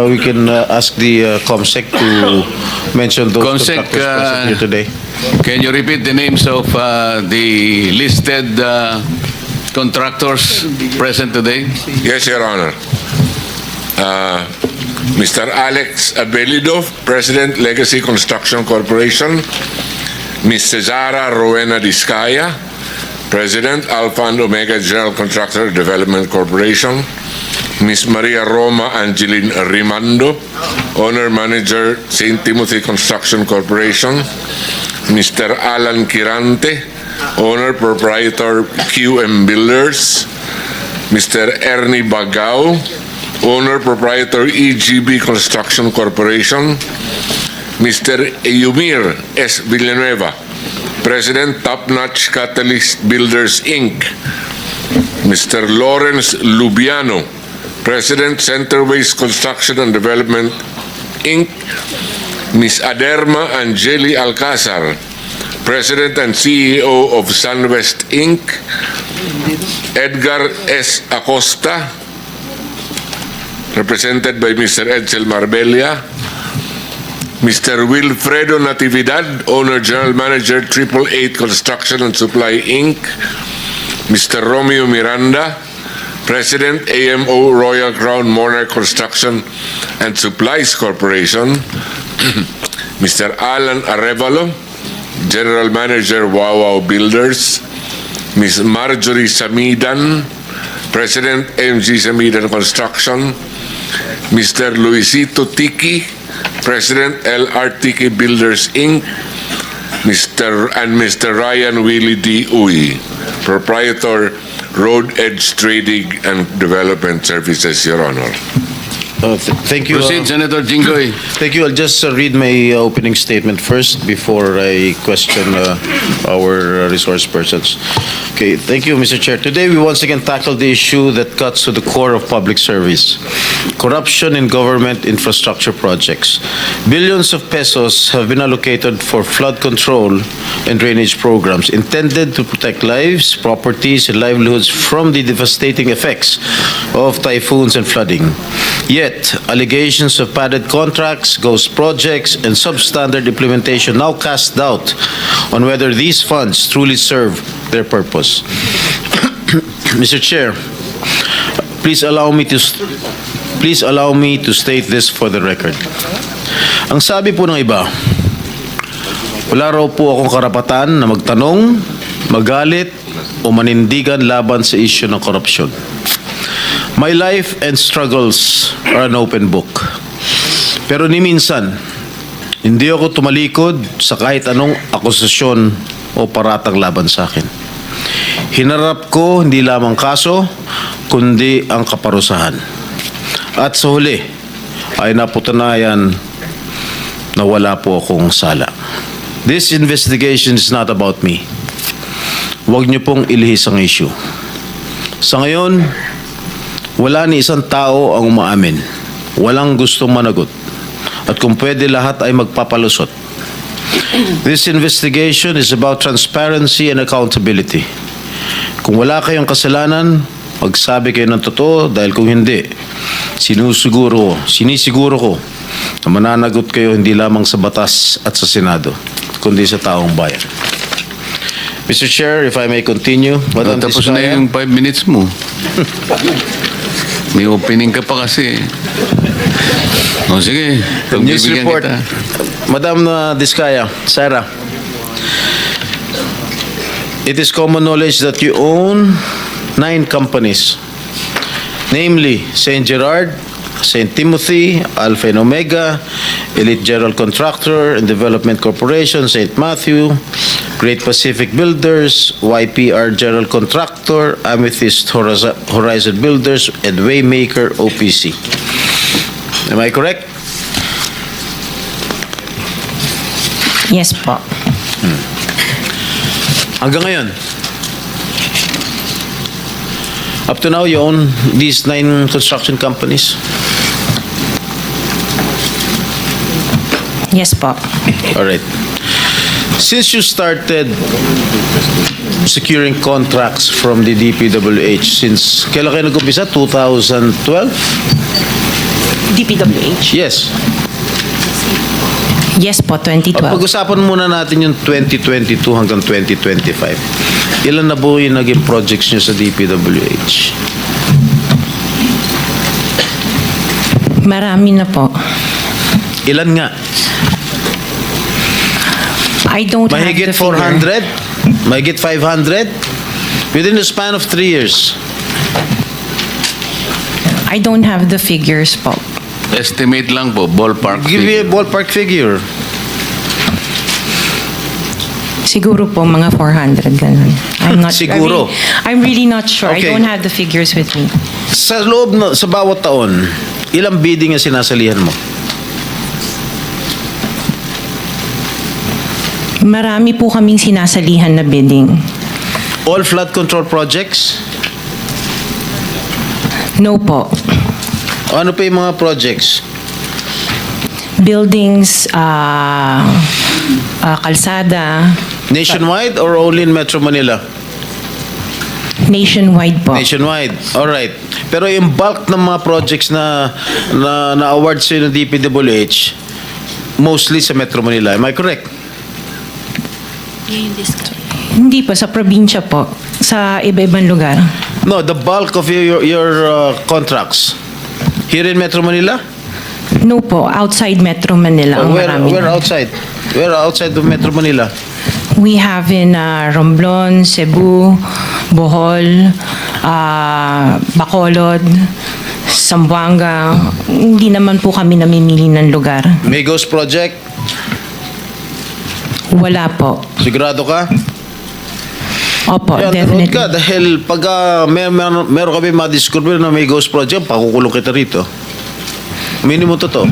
We can ask the COMSEC to mention those COMSEC, contractors present here today. Can you repeat the names of the listed contractors present today? Yes, Your Honor. Mr. Alex Abelido, President, Legacy Construction Corporation. Ms. Cesara Rowena Discaya, President, Alpha and Omega General Contractor Development Corporation. Ms. Maria Roma Angeline Rimando, Owner Manager, St. Timothy Construction Corporation. Mr. Alan Kirante, Owner Proprietor QM Builders. Mr. Ernie Bagao, Owner Proprietor EGB Construction Corporation. Mr. Eumir S. Villanueva, President, Top Notch Catalyst Builders Inc. Mr. Lawrence Lubiano, President, Centerways Construction and Development Inc. Ms. Aderma Angeli Alcazar, President and CEO of Sunwest Inc. Edgar S. Acosta, represented by Mr. Edsel Marbella. Mr. Wilfredo Natividad, Owner General Manager, 888 Construction and Supply Inc. Mr. Romeo Miranda, President, AMO Royal Crown Monarch Construction and Supplies Corporation. Mr. Alan Arevalo, General Manager, Wawaw Builders. Ms. Marjorie Samidan, President, MG Samidan Construction. Mr. Luisito Tiki, President, LR Tiki Builders Inc. Mr. Ryan Willie D. Uy, Proprietor, Road Edge Trading and Development Services, Your Honor. Thank you. Proceed, Senator Jinggoy. Thank you. I'll just read my opening statement first before I question our resource persons. Okay, thank you, Mr. Chair. Today, we once again tackle the issue that cuts to the core of public service: corruption in government infrastructure projects. Billions of pesos have been allocated for flood control and drainage programs intended to protect lives, properties, and livelihoods from the devastating effects of typhoons and flooding. Yet, allegations of padded contracts, ghost projects, and substandard implementation now cast doubt on whether these funds truly serve their purpose. Mr. Chair, please allow me to state this for the record. Ang sabi po ng iba, wala raw po akong karapatan na magtanong, magalit, o manindigan laban sa isyu ng korupsyon. My life and struggles are an open book. Pero ni minsan, hindi ako tumalikod sa kahit anong akusasyon o paratang laban sa akin. Hinarap ko hindi lamang kaso, kundi ang kaparusahan. At sa huli, ay napatunayan na wala po akong sala. This investigation is not about me. Huwag niyo pong ilihis ang issue. Sa ngayon, wala ni isang tao ang umaamin. Walang gustong managot. At kung pwede, lahat ay magpapalusot. This investigation is about transparency and accountability. Kung wala kayong kasalanan, magsabi kayo ng totoo, dahil kung hindi, sinisiguro ko na mananagot kayo hindi lamang sa batas at sa Senado, kundi sa taong bayan. Mr. Chair, if I may continue. Tapos na yung 5 minutes mo. May opening ka pa kasi. O sige, News pagbibigyan report. kita. Madam Discaya, Sarah, it is common knowledge that you own 9 companies, namely St. Gerard, St. Timothy, Alpha and Omega, Elite General Contractor and Development Corporation, St. Matthew, Great Pacific Builders, YPR General Contractor, Amethyst Horizon Builders, and Waymaker OPC. Am I correct? Yes po. Hanggang ngayon, up to now, you own these 9 construction companies? Yes po. All right. Since you started securing contracts from the DPWH, since kailan kayo nag-umpisa? 2012? DPWH? Yes. Yes po, 2012. Pag-usapan muna natin yung 2022 hanggang 2025. Ilan na po yung naging projects nyo sa DPWH? Marami na po. Ilan nga? I don't Mahigit have the figure. 400? Mahigit 500? Within the span of 3 years. I don't have the figures po. Estimate lang po, ballpark Give me a figure. ballpark figure. Siguro po mga 400 ganun. I'm not Siguro. I'm really not sure. Okay. I don't have the figures with me. Sa loob na, sa bawat taon, ilang bidding ang sinasalihan mo? Marami po kaming sinasalihan na bidding. All flood control projects? No po. O ano pa yung mga projects? Buildings, kalsada, Nationwide or only in Metro Manila? nationwide po. Nationwide. Alright. Pero yung bulk ng mga projects na award sa'yo ng DPWH, mostly sa Metro Manila. Am I correct? Hindi po, sa probinsya po. Sa iba-ibang lugar. No, the bulk of your contracts. Here in Metro Manila? No po, outside Metro Manila ang marami. Where outside? Where outside of Metro Manila? We have in Romblon, Cebu, Bohol, Bacolod, Zamboanga. Hindi naman po kami namimili ng lugar. Migos Project? Wala po. Sigurado ka? Opo, Yan, definitely. nanood ka dahil pag meron kami madiscover na may ghost project, pakukulong kita rito. Minimum totoo.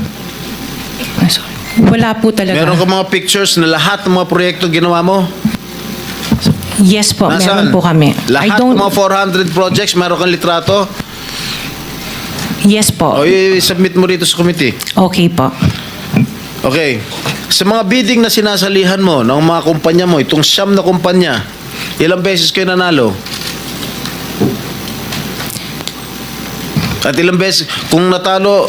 Wala po talaga. Meron ka mga pictures na lahat ng mga proyekto ginawa mo? Yes po, meron po kami. Lahat ng mga 400 projects, meron kang litrato? Yes po. O i-submit mo rito sa committee. Okay po. Okay. Sa mga bidding na sinasalihan mo ng mga kumpanya mo, itong siyam na kumpanya, ilang beses kayo nanalo? At ilang beses, kung natatalo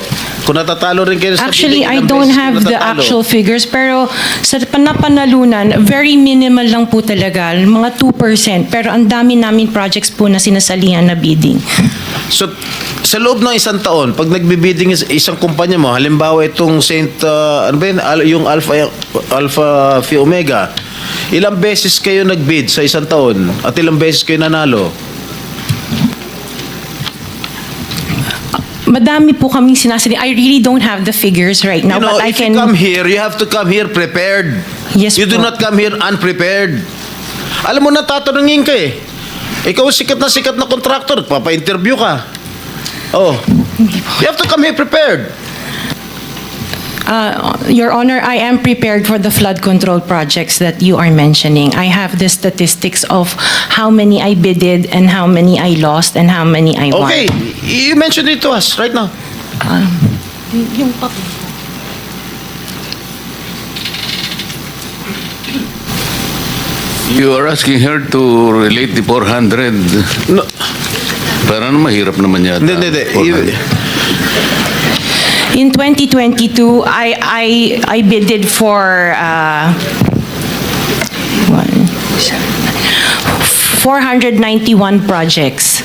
rin kayo sa Actually, bidding, I ilang don't beses kayo have the natatalo? actual figures, pero sa napanalunan, very minimal lang po talaga, mga 2%. Pero ang dami namin projects po na sinasalihan na bidding. So, sa loob ng isang taon, pag nagbibidding isang kumpanya mo, halimbawa itong ano ba yun, yung Alpha Phi Omega, ilang beses kayo nagbid sa isang taon at ilang beses kayo nanalo? Madami po kaming sinasali. I really don't have the figures right now, You know, but I if can... you come here, you have to come here prepared. Yes You do po. not come here unprepared. Alam mo na, tatanungin ka eh. Ikaw sikat na contractor, papa-interview ka. Oh. You have to come here prepared. Your Honor, I am prepared for the flood control projects that you are mentioning. I have the statistics of how many I bidded and how many I lost and how many I won. Okay, you mentioned it to us right now. Yung papel. You are asking her to relate the 400. No, Parang mahirap naman yata. hindi. 400. In 2022, I bidded for 491 projects.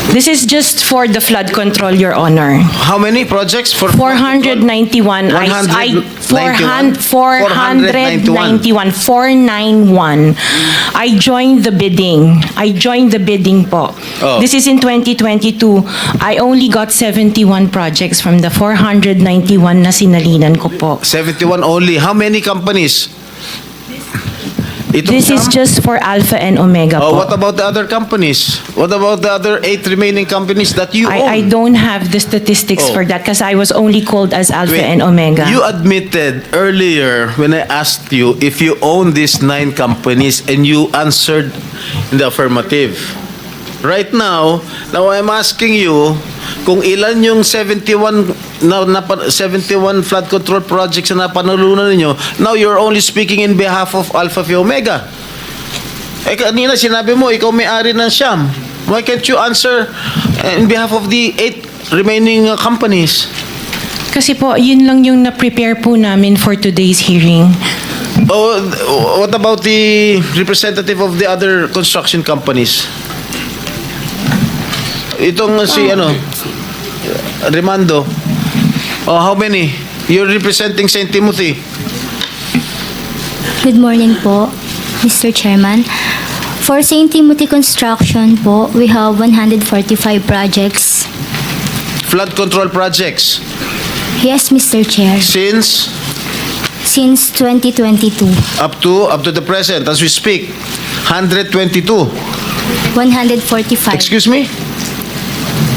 This is just for the flood control, Your Honor. How many projects for 491. 491. I joined the bidding. Po. Oh. This is in 2022. I only got 71 projects from the 491 na sinalinan ko po. 71 only. How many companies? Itong This is siyam? just for Alpha and Omega Oh, po. what about the other companies? What about the other 8 remaining companies that you own? I don't have the statistics Oh. for that because I was only called as Alpha Wait, and Omega. You admitted earlier when I asked you if you own these 9 companies and you answered in the affirmative. Right now I'm asking you kung ilan yung 71 flood control projects na napanalunan ninyo. Now you're only speaking in behalf of Alpha Phi Omega. Eh kanina sinabi mo ikaw may-ari ng siyam. Why can't you answer in behalf of the 8 remaining companies? Kasi po, yun lang yung na-prepare po namin for today's hearing. Oh, what about the representative of the other construction companies? Itong si Remando. Oh, how many? You're representing St. Timothy. Good morning po, Mr. Chairman. For St. Timothy Construction po, we have 145 projects. Flood control projects. Yes, Mr. Chair. Since Since 2022. up to the present, as we speak, 122. 145. Excuse me?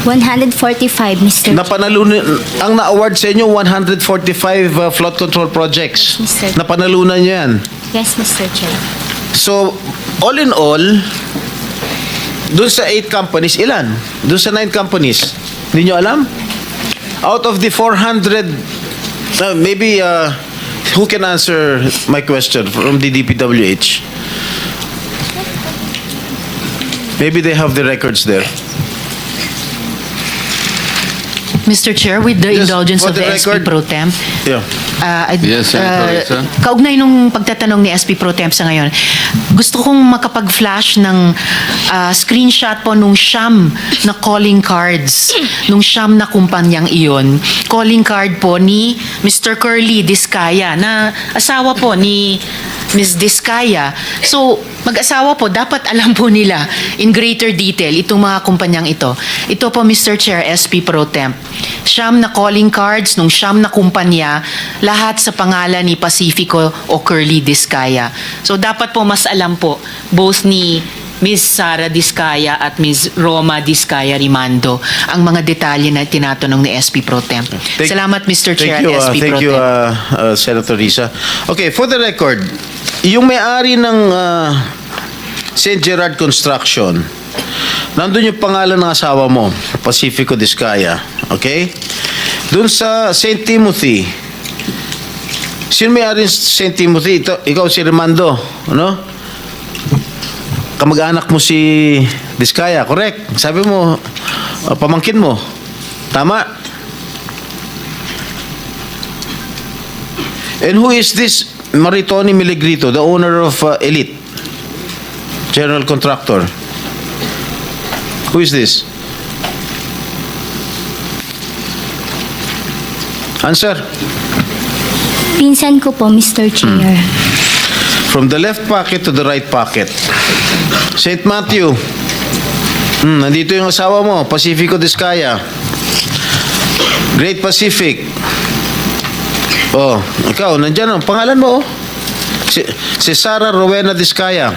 145, Mr. Ang na-award sa inyo, 145 flood control projects. Yes, sir. Napanalunan nyo yan. Yes, Mr. Chair. So, all in all, dun sa 8 companies, ilan? Dun sa 9 companies, hindi nyo alam? Out of the 400, maybe, who can answer my question from the DPWH? Maybe they have the records there. Mr. Chair, with the Just indulgence for of the the SP record. Pro Temp, Yeah. Yes, Senator Risa. kaugnay nung pagtatanong ni SP Pro Temp sa ngayon, gusto kong makapag-flash ng screenshot po nung siyam na calling cards, nung siyam na kumpanyang iyon. Calling card po ni Mr. Curly Discaya, na asawa po ni Ms. Discaya. So, mag-asawa po, dapat alam po nila in greater detail itong mga kumpanyang ito. Ito po, Mr. Chair, SP Pro Temp. Siyam na calling cards nung siyam na kumpanya, lahat sa pangalan ni Pacifico o Curly Discaya. So, dapat po mas alam po, both ni Ms. Sara Discaya at Ms. Roma Discaya Rimando ang mga detalye na tinatanong ni SP Pro Temp. Salamat, Mr. Chair, at SP Pro Thank you, Temp. Senator Risa. Okay, for the record, yung may-ari ng St. Gerard Construction, nandun yung pangalan ng asawa mo, Pacifico Discaya. Okay? Dun sa St. Timothy, sino may-ari ng St. Timothy? Ikaw si Remando, ano? Kamag-anak mo si Discaya, correct? Sabi mo, pamangkin mo. Tama? And who is this Maritoni Miligrito, the owner of Elite? General contractor. Who is this? Answer. Pinsan ko po, Mr. Chair. From the left pocket to the right pocket. St. Matthew. Nandito yung asawa mo, Pacifico Discaya. Great Pacific. Oh, ikaw, nandyan ang pangalan mo, oh. Si Sara Rowena Discaya.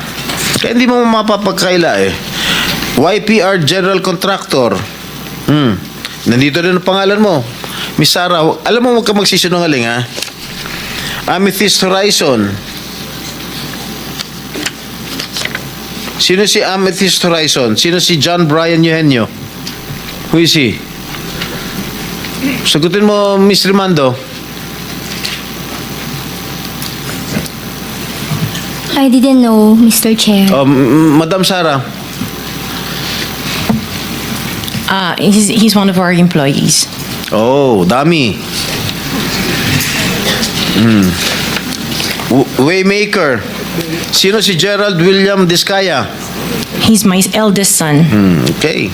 Kaya hindi mo mapapagkaila eh. YPR General Contractor. Nandito din ang pangalan mo. Miss Sara, alam mo, huwag ka magsisinungaling, ha? Amethyst Horizon. Sino si Amethyst Horizon? Sino si John Brian Eugenio? Who is he? Sagutin mo, Miss Rimando. I didn't know, Mr. Chair. Madam Sara. He's one of our employees. Oh, dami. Waymaker. Sino si Gerald William Discaya? He's my eldest son. Okay.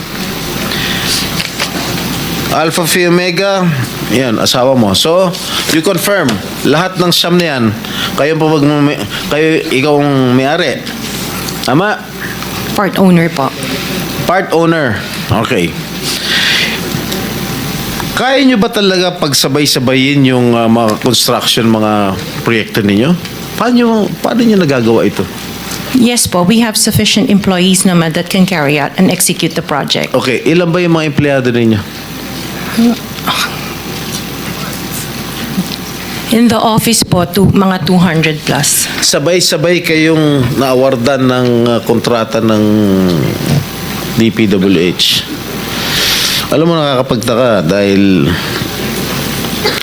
Alpha Phi Omega, yan, asawa mo. So, you confirm, lahat ng siyam na yan, ikaw ang may-ari. Tama? Part owner po. Part owner. Okay. Kaya nyo ba talaga pagsabay-sabayin yung mga construction, mga proyekto ninyo? Paano nyo nagagawa ito? Yes po, we have sufficient employees naman that can carry out and execute the project. Okay, ilan ba yung mga empleyado ninyo? In the office po, mga 200 plus. Sabay-sabay kayong naawardan ng kontrata ng DPWH. Alam mo, nakakapagtaka dahil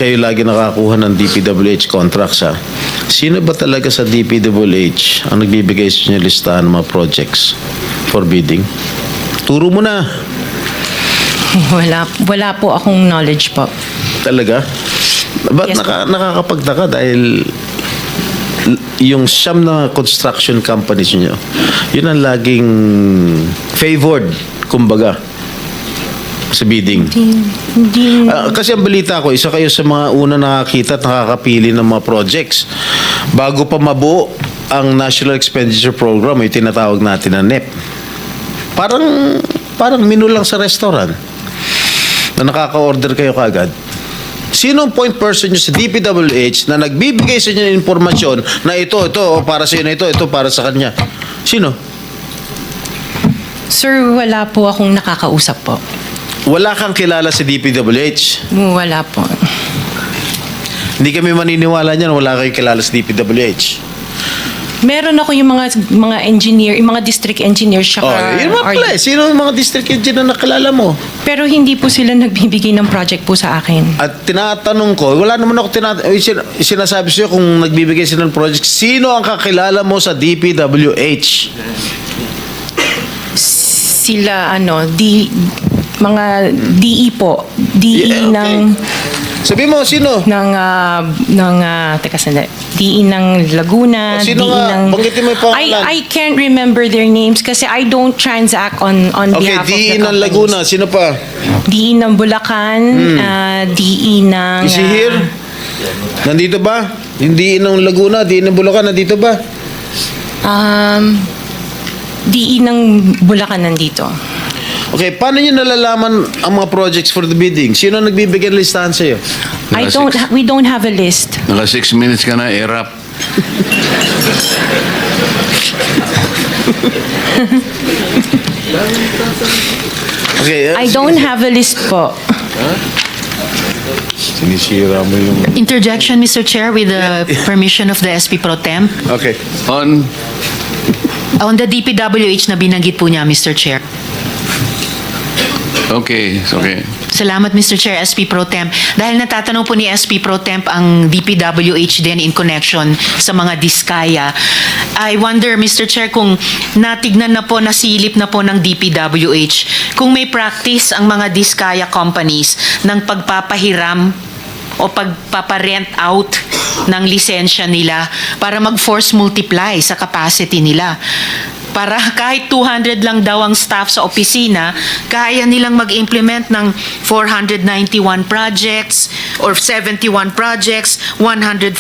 kayo lagi nakakuha ng DPWH contracts, ha? Sino ba talaga sa DPWH ang nagbibigay sa inyo listahan ng mga projects for bidding? Turo mo na. Wala po akong knowledge po. Talaga? Ba't Yes, po. nakakapagtaka dahil yung siyam na construction companies nyo, yun ang laging favored, kumbaga, sa bidding. Hindi, Kasi ang balita ko, isa kayo sa mga una nakakita at nakakapili ng mga projects. Bago pa mabuo ang National Expenditure Program, yung tinatawag natin na NEP. Parang menu lang sa restaurant na nakaka-order kayo kaagad. Sino ang point person nyo sa DPWH na nagbibigay sa inyo ng informasyon na ito, para sa inyo, ito para sa kanya? Sino? sir, wala po akong nakakausap po. Wala kang kilala sa DPWH. Wala po. Hindi kami maniniwala niyan, wala kayong kilala sa DPWH. Meron ako yung mga engineer, yung mga district engineer siya. Yun mga pala. Sino ang mga district engineer na nakilala mo? Pero hindi po sila nagbibigay ng project po sa akin. At tinatanong ko, wala naman ako sinasabi sa'yo kung nagbibigay sila ng project. Sino ang kakilala mo sa DPWH? Sila, mga DE po. DE Yeah, okay. ng... Sabi mo, sino? Teka sandali. DE ng Laguna, O, sino DE nga? ng... Banggitin mo yung pangalan. I can't remember their names kasi I don't transact on Okay, behalf of the DE ng companies. Laguna. Sino pa? DE ng Bulacan, DE ng... Is he here? Nandito ba? Yung DE ng Laguna, DE ng Bulacan, nandito ba? DE ng Bulacan nandito. Okay, paano nyo nalalaman ang mga projects for the bidding? Sino ang nagbibigay ng listahan sa'yo? We don't have a list. Naka 6 minutes ka na, erap. Okay, I don't have a list po. Sinisira mo yung... Interjection, Mr. Chair, with the permission of the SP Pro Temp. Okay. On, On the DPWH na binanggit po niya, Mr. Chair. okay, okay. Salamat, Mr. Chair, SP Pro Temp. Dahil natatanong po ni SP Pro Temp ang DPWH din in connection sa mga diskaya. I wonder, Mr. Chair, kung natignan na po, nasilip na po ng DPWH, kung may practice ang mga diskaya companies ng pagpapahiram o pagpaparent out ng lisensya nila para mag-force multiply sa capacity nila. Para kahit 200 lang daw ang staff sa opisina, kaya nilang mag-implement ng 491 projects or 71 projects, 145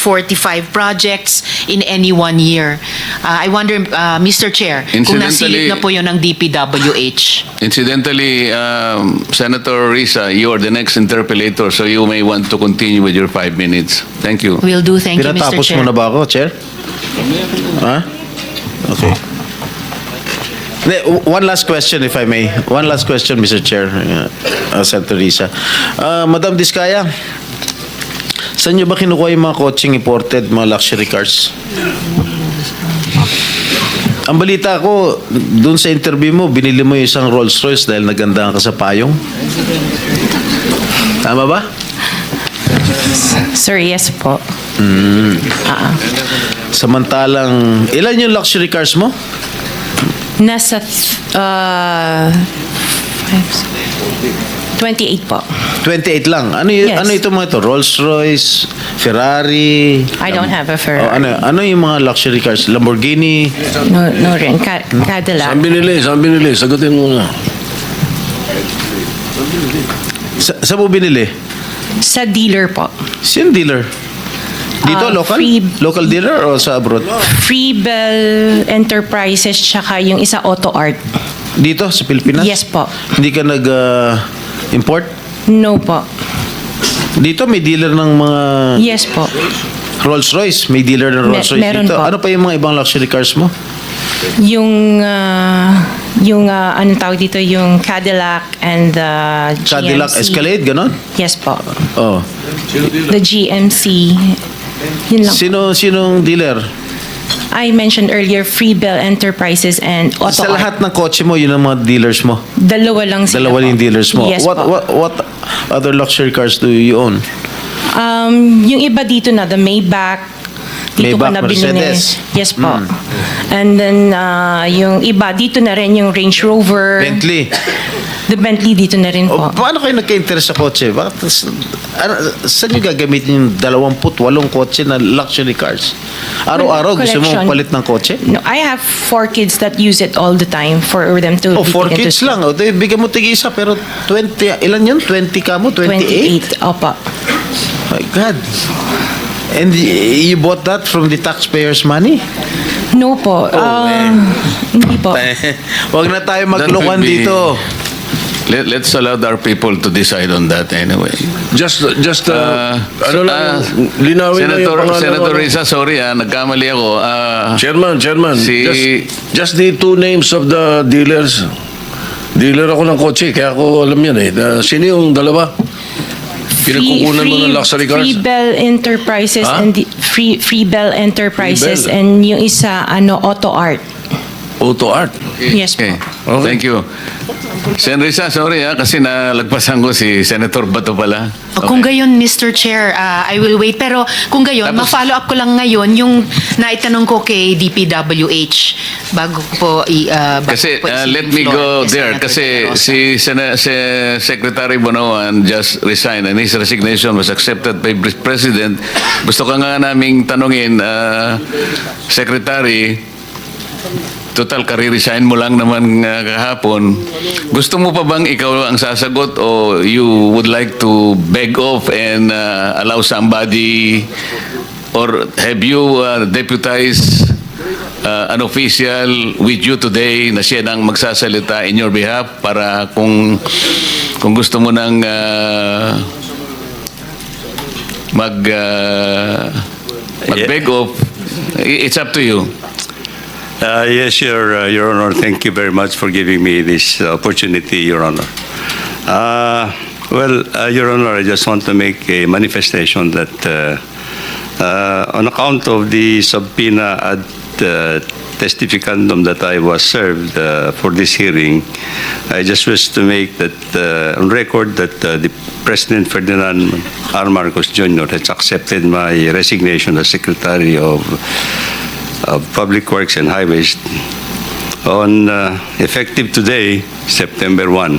projects in any 1 year. I wonder, Mr. Chair, kung nasilip na po yun ng DPWH. Incidentally, Senator Risa, you are the next interpellator, so you may want to continue with your 5 minutes. Thank you. Will do. Thank you, Mr. Pinatapos Chair. mo na ba ako, Chair? Ha? Okay. One last question, if I may. One last question, Mr. Chair, Senator Risa. Madam Diskaya, saan nyo ba kinukuha yung mga coaching imported, mga luxury cars? Ang balita ko, dun sa interview mo, binili mo yung isang Rolls Royce dahil nagandahan ka sa payong. Tama ba? Sir, yes po. Samantalang, ilan yung luxury cars mo? Nasa 28 po. 28 lang. Yes. Ano ito mga ito? Rolls Royce, Ferrari. I don't have a Ferrari. Ano yung mga luxury cars? Lamborghini. No rin. Cadillac. Saan binili? Sagutin mo na. Saan mo binili? Sa dealer po. Sino dealer? Dito, local? Local dealer o sa abroad? Freebell Enterprises tsaka yung isa Auto Art. Dito, sa Pilipinas? Yes po. Hindi ka nag-import? No po. Dito, may dealer ng mga Yes po. Rolls Royce. May dealer ng Rolls Royce meron dito. po. Ano pa yung mga ibang luxury cars mo? Yung anong tawag dito, yung Cadillac and the GMC. Cadillac Escalade, ganon? Yes po. Oh. The GMC. Yun lang. Sinong dealer? I mentioned earlier, Freebell Enterprises and Auto Sa Art. lahat ng kotse mo, yun ang mga dealers mo? Dalawa lang sila Dalawa po. yung dealers mo? Yes po. What other luxury cars do you own? Yung iba dito na, the Maybach, Dito ko Maybach, na binili. Mercedes. Yes po. And then, yung iba, dito na rin yung Range Rover. Bentley. The Bentley dito na rin O, po. paano kayo nagka-interest sa kotse? Saan nyo gagamitin yung 28 kotse na luxury cars? Araw-araw gusto mo Collection. palit ng kotse? No, I have 4 kids that use it all the time for them to Oh, be 4 taken to kids school. lang. O, di, bigyan mo tig-isa, pero 20, ilan yun? 20 ka mo? 28? 28. Opo. My God. And you bought that from the taxpayers' money? No po. Hindi po. Wag na tayo That maglokohan will be- dito. Let's allow our people to decide on that anyway. Just ano lang, linawin lang yung pangalan. Senator ano. Risa, sorry nagkamali ako. Chairman, Si- just the 2 names of the dealers. Dealer ako ng kotse, kaya ako alam yan eh. Sino yung dalawa? Pinagkukunan mo ng luxury cars? Free Bell Enterprises Ha? and Free Bell Enterprises Free Bell. and yung isa Auto Art. Auto Art. Yes po. Okay. Thank you. Sen Risa, sorry kasi nalagpasan ko si Senator Bato pala. Kung gayon, Mr. Chair, I will wait. Pero kung gayon, Tapos- ma-follow up ko lang ngayon yung naitanong ko kay DPWH bago ko po Kasi let me go there kasi si Secretary Bonoan just resigned and his resignation was accepted by President. Gusto ka nga naming tanungin, Secretary, total kare-resign mo lang naman kahapon. Gusto mo pa bang ikaw ang sasagot o you would like to beg off and allow somebody or have you deputized an official with you today na siya nang magsasalita in your behalf para kung gusto mo nang mag-beg off, it's up to you. Yes, Your Honor. Thank you very much for giving me this opportunity, Your Honor. Your Honor, I just want to make a manifestation that on account of the subpoena ad testificandum that I was served for this hearing, I just wish to make that on record that the President Ferdinand R. Marcos Jr. has accepted my resignation as Secretary of Public Works and Highways on effective today, September 1,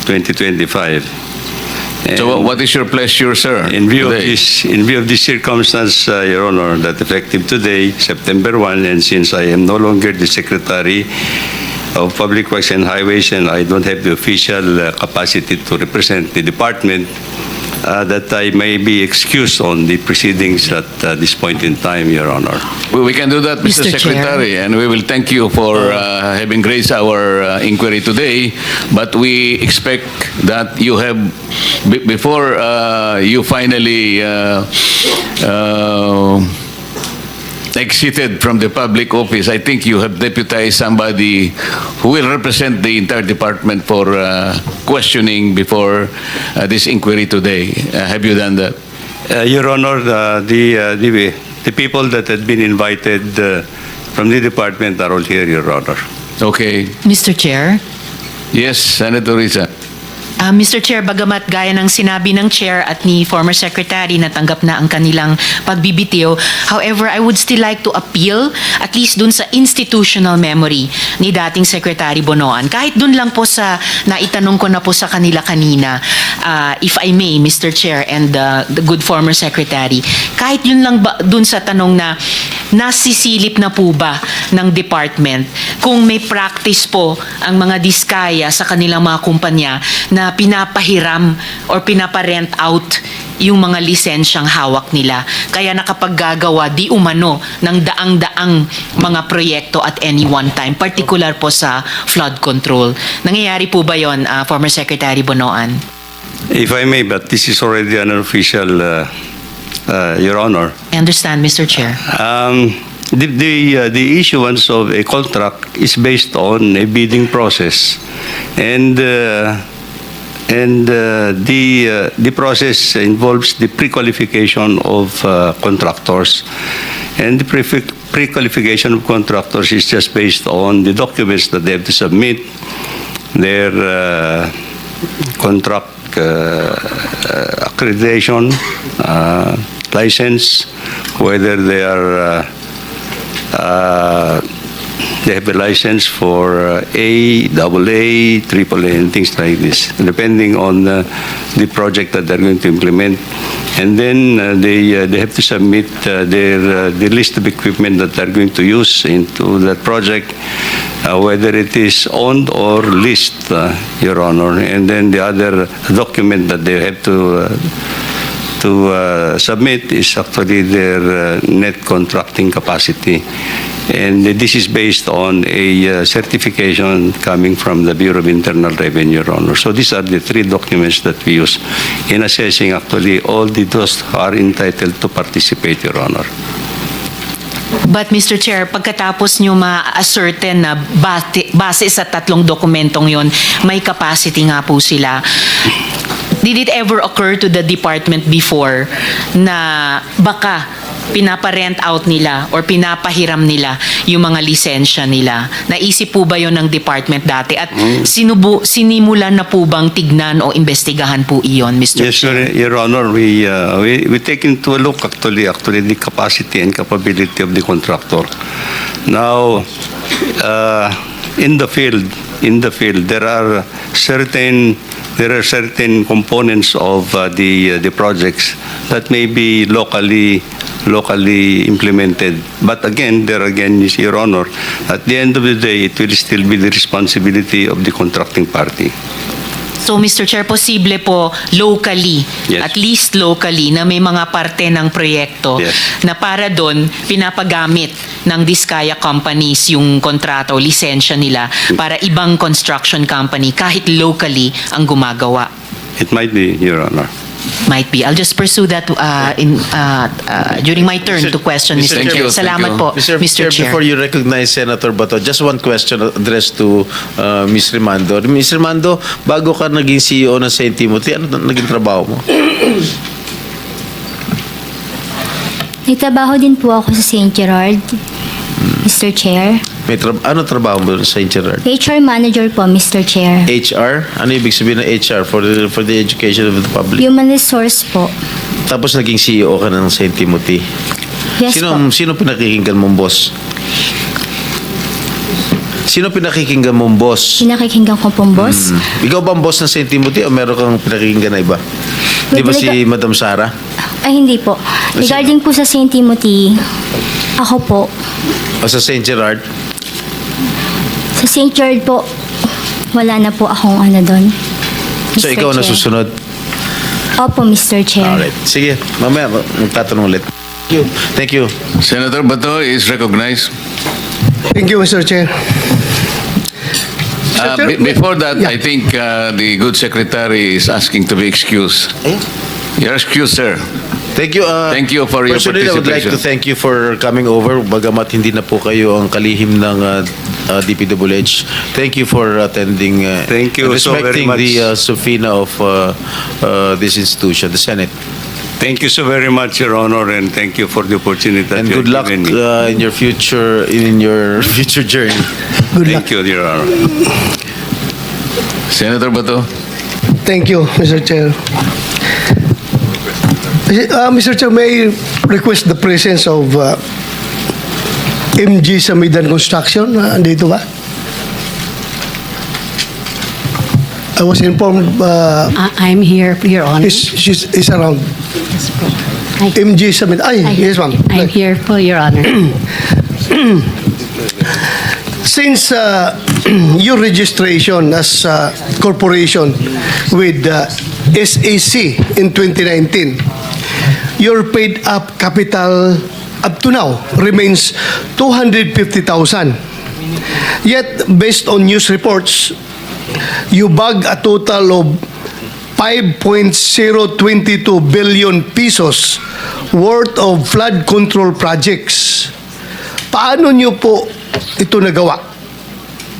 2025. So what is your pleasure, sir? In view today? of this circumstance, Your Honor, that effective today, September 1, and since I am no longer the Secretary of Public Works and Highways and I don't have the official capacity to represent the department, that I may be excused on the proceedings at this point in time, Your Honor. We can do that, Mr. Mr. Chair. Secretary, and we will thank you for having raised our inquiry today. But we expect that you have, before you finally exited from the public office, I think you have deputized somebody who will represent the entire department for questioning before this inquiry today. Have you done that? Your Honor, the people that had been invited from the department are all here, Your Honor. Okay. Mr. Chair. Yes, Senator Risa. Mr. Chair, bagamat gaya ng sinabi ng Chair at ni former Secretary na tanggap na ang kanilang pagbibitiw, however, I would still like to appeal at least dun sa institutional memory ni dating Secretary Bonoan. Kahit dun lang po sa naitanong ko na po sa kanila kanina, if I may, Mr. Chair and the good former Secretary, kahit yun lang ba dun sa tanong na nasisilip na po ba ng department kung may practice po ang mga diskaya sa kanilang mga kumpanya na pinapahiram or pinaparent out yung mga lisensyang hawak nila. Kaya nakapaggagawa di umano ng daang-daang mga proyekto at any one time, particular po sa flood control. Nangyayari po ba yon, former Secretary Bonoan? If I may, but this is already an official, Your Honor. I understand, Mr. Chair. The issuance of a contract is based on a bidding process, and the process involves the pre-qualification of contractors, and the pre-qualification of contractors is just based on the documents that they have to submit, their contract accreditation, license, whether they are they have a license for A, AA, AAA, and things like this, depending on the project that they're going to implement. And then they have to submit the list of equipment that they're going to use into that project, whether it is owned or leased, Your Honor. And then the other document that they have to submit is actually their net contracting capacity. And this is based on a certification coming from the Bureau of Internal Revenue, Your Honor. So these are the three documents that we use in assessing actually all those who are entitled to participate, Your Honor. But Mr. Chair, pagkatapos nyo ma-ascertain na base sa tatlong dokumentong yon, may capacity nga po sila, did it ever occur to the department before na baka pinaparent out nila or pinapahiram nila yung mga lisensya nila? Naisip po ba yon ng department dati? At sinimulan na po bang tignan o investigahan po iyon, Mr. Yes, Chair? Your Honor, we take into a look actually the capacity and capability of the contractor. Now, in the field, there are certain components of the projects that may be locally implemented. But again, Your Honor, at the end of the day, it will still be the responsibility of the contracting party. So, Mr. Chair, posible po locally, Yes. at least locally, na may mga parte ng proyekto Yes. na para doon pinapagamit ng Diskaya companies yung kontrata o lisensya nila para ibang construction company kahit locally ang gumagawa. It might be, Your Honor. Might be. I'll just pursue that during my turn to question, Mr. Thank Chair. you, Salamat thank po, Mr. Chair, before you recognize Senator Bato, just one question addressed to Ms. Rimando. Ms. Rimando, bago ka naging CEO ng St. Timothy, ano naging trabaho mo? Nagtrabaho din po ako sa St. Gerard, Mr. Chair. Ano trabaho mo sa St. Gerard? HR Manager po, Mr. Chair. HR? Ano ibig sabihin ng HR for the education of the public? Human Resource po. Tapos naging CEO ka na ng St. Timothy. Yes po. Sino pinakikinggan mong boss? Sino pinakikinggan mong boss? Pinakikinggan ko pong boss. Ikaw ba ang boss ng St. Timothy o meron kang pinakikinggan na iba? Di ba si Madam Sara? Ay, hindi po. Regarding po sa St. Timothy, ako po. O sa St. Gerard? Sa St. Gerard po, wala na po akong ano doon. So Mr. ikaw na Chair. susunod? Opo, Mr. Chair. Alright. Sige, mamaya magtatanong ulit. Thank you. Thank you. Senator Bato is recognized. Thank you, Mr. Chair. Mr. Chair, Before that, yeah. I think the good secretary is asking to be excused. You're excused, sir. Thank you. Thank you for your Personally, I would like to participation. thank you for coming over. Bagamat hindi na po kayo ang kalihim ng DPWH. Thank you for attending. Thank you and so very respecting much. the subpoena of this institution, the Senate. Thank you so very much, Your Honor, and thank you for the opportunity that And you good have luck given me. in your future journey. Thank you, Your Honor. Senator Bato. Thank you, Mr. Chair. Mr. Chair, may I request the presence of MG Samidan Construction? Andito ba? I was informed I'm here, Your Honor. she's around. I- MG Samidan. Ay, yes, ma'am. I'm here for Your Honor. Since your registration as a corporation with SAC in 2019, your paid up capital up to now remains 250,000. Yet, based on news reports, you bag a total of 5.022 billion pesos worth of flood control projects. Paano nyo po ito nagawa?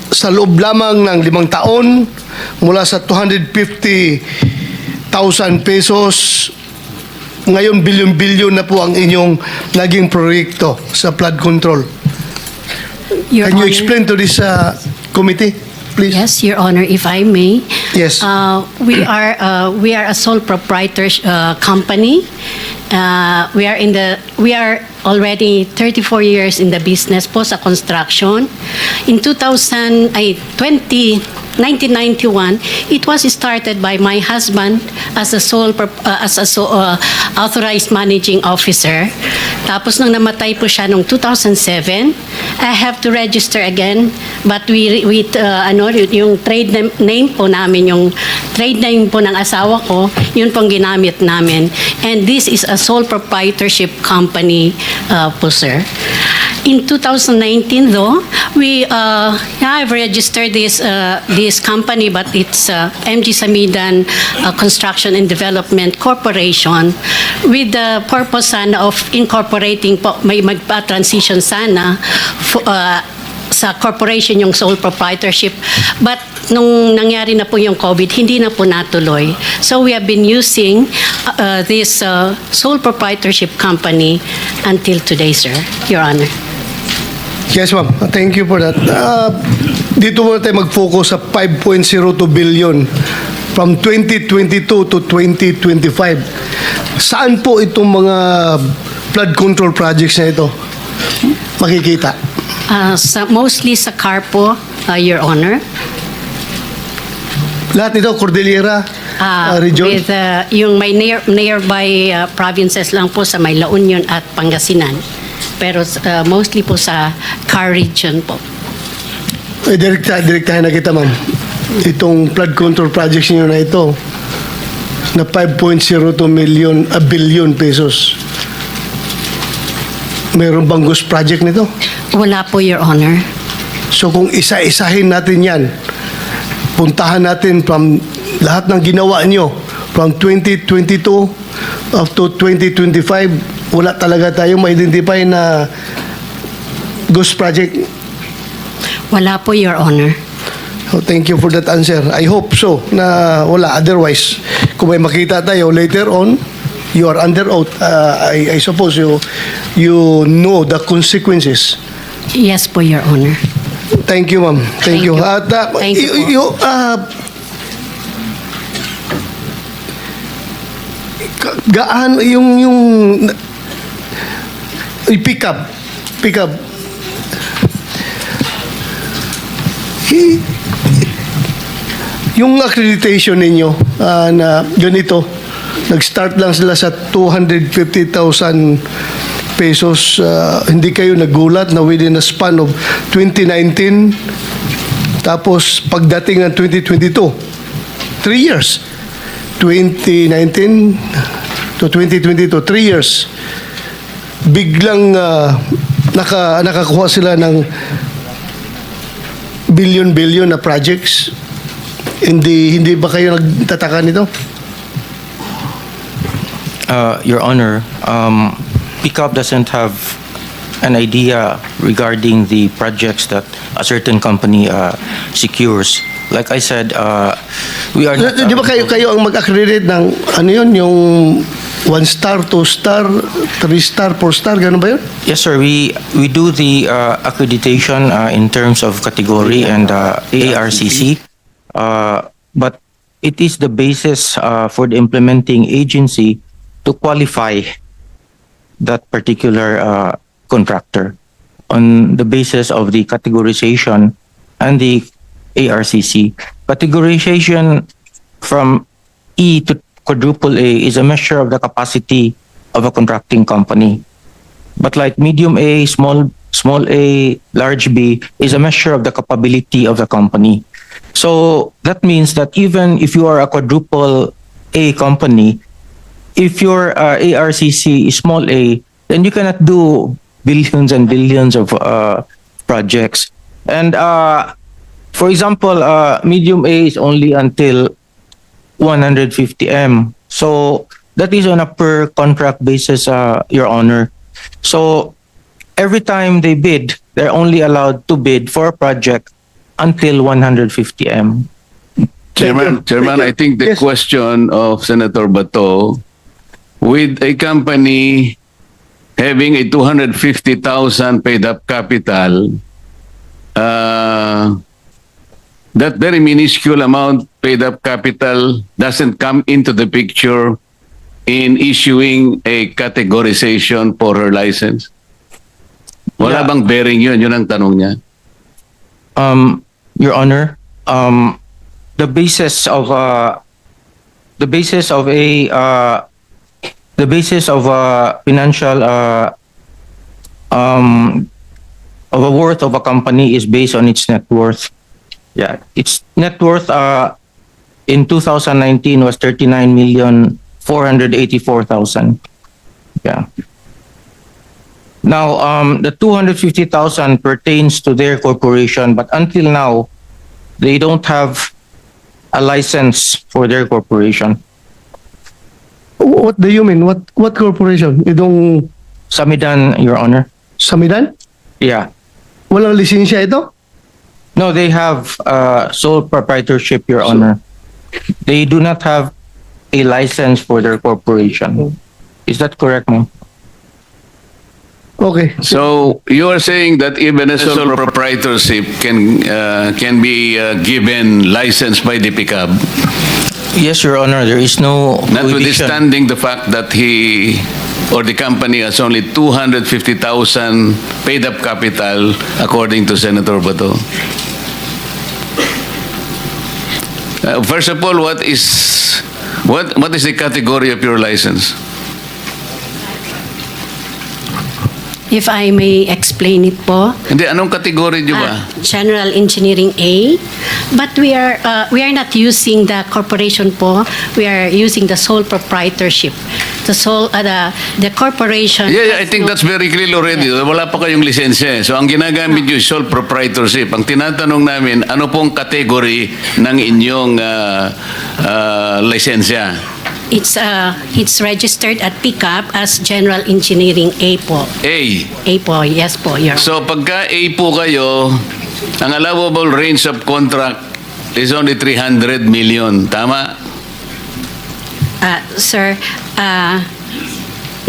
Sa loob lamang ng 5 taon, mula sa 250,000 pesos, ngayon bilyon-bilyon na po ang inyong naging proyekto sa flood control. Your Can you Honor, explain to this committee, please. Yes, Your Honor, if I may. Yes. We are a sole proprietor company. We are already 34 years in the business po sa construction. In 1991, it was started by my husband as a authorized managing officer. Tapos nung namatay po siya noong 2007, I have to register again, but yung trade name po namin, yung trade name po ng asawa ko, yun pong ginamit namin. And this is a sole proprietorship company po, sir. In 2019, though, we have registered this company, but it's MG Samidan Construction and Development Corporation with the purpose sana of incorporating po, may magpa-transition sana sa corporation yung sole proprietorship. But nung nangyari na po yung COVID, hindi na po natuloy. So we have been using this sole proprietorship company until today, sir, Your Honor. Yes, ma'am. Thank you for that. Dito muna tayo mag-focus sa 5.02 billion from 2022 to 2025. Saan po itong mga flood control projects na ito makikita? Mostly sa car po, Your Honor. Lahat nito, Cordillera region? With yung may nearby provinces lang po sa may La Union at Pangasinan. Pero mostly po sa car region po. Direktahin na kita, ma'am. Itong flood control projects niyo na ito na 5.02 billion pesos. Meron bang ghost project nito? Wala po, Your Honor. So kung isa-isahin natin yan, puntahan natin from lahat ng ginawa nyo from 2022 up to 2025, wala talaga tayong ma-identify na ghost project. Wala po, Your Honor. So thank you for that answer. I hope so na wala. Otherwise, kung may makita tayo later on, you are under oath. I suppose you know the consequences. Yes po, Your Honor. Thank you, ma'am. Thank you. At Thank you po. gaan yung pick up yung accreditation ninyo na ganito, nag-start lang sila sa 250,000 pesos. Hindi kayo nagulat na within a span of 2019, tapos pagdating ng 2022, 3 years, 2019 to 2022, 3 years, biglang nakakuha sila ng billion na projects. Hindi ba kayo nagtataka nito? Your Honor, PICAP doesn't have an idea regarding the projects that a certain company secures. Like I said, we are not... Di ba kayo ang mag-accredit ng ano yun, yung 1 star, 2 star, 3 star, 4 star, gano'n ba yun? Yes, sir. We do the accreditation in terms of category and ARCC. But it is the basis for the implementing agency to qualify that particular contractor on the basis of the categorization and the ARCC. Categorization from E to quadruple A is a measure of the capacity of a contracting company. But like medium A, small a, large B is a measure of the capability of the company. So that means that even if you are a quadruple A company, if your ARCC is small a, then you cannot do billions and billions of projects. And for example, medium A is only until 150 M. So that is on a per contract basis, Your Honor. So every time they bid, they're only allowed to bid for a project until 150 M. Chairman, I think the Yes. question of Senator Bato, with a company having a 250,000 paid up capital, that very minuscule amount paid up capital doesn't come into the picture in issuing a categorization for her license? Wala Yeah. bang bearing yun? Yun ang tanong niya. Your Honor, the basis of a financial of a worth of a company is based on its net worth. Yeah, its net worth in 2019 was 39,484,000. Yeah. Now, the 250,000 pertains to their corporation, but until now, they don't have a license for their corporation. What do you mean? What corporation? Itong Samidan, Your Honor. Samidan? Yeah. Walang lisensya ito? No, they have sole proprietorship, Your Honor. They do not have a license for their corporation. Is that correct, ma'am? Okay. So you are saying that even a sole proprietorship can be given license by the PICAB, Yes, Your Honor. There is no prohibition. notwithstanding the fact that he or the company has only 250,000 paid up capital, according to Senator Bato. First of all, what is the category of your license? If I may explain it po. Hindi, anong category niyo ba? General Engineering A. But we are not using the corporation po. We are using the sole proprietorship. The corporation. Yeah, I think that's very clear already. Wala pa kayong lisensya. So ang ginagamit nyo is sole proprietorship. Ang tinatanong namin, ano pong category ng inyong lisensya? It's registered at PICAP as General Engineering A po. A. A po, yes po. So pagka A po kayo, ang allowable range of contract is only 300 million. Tama? Sir,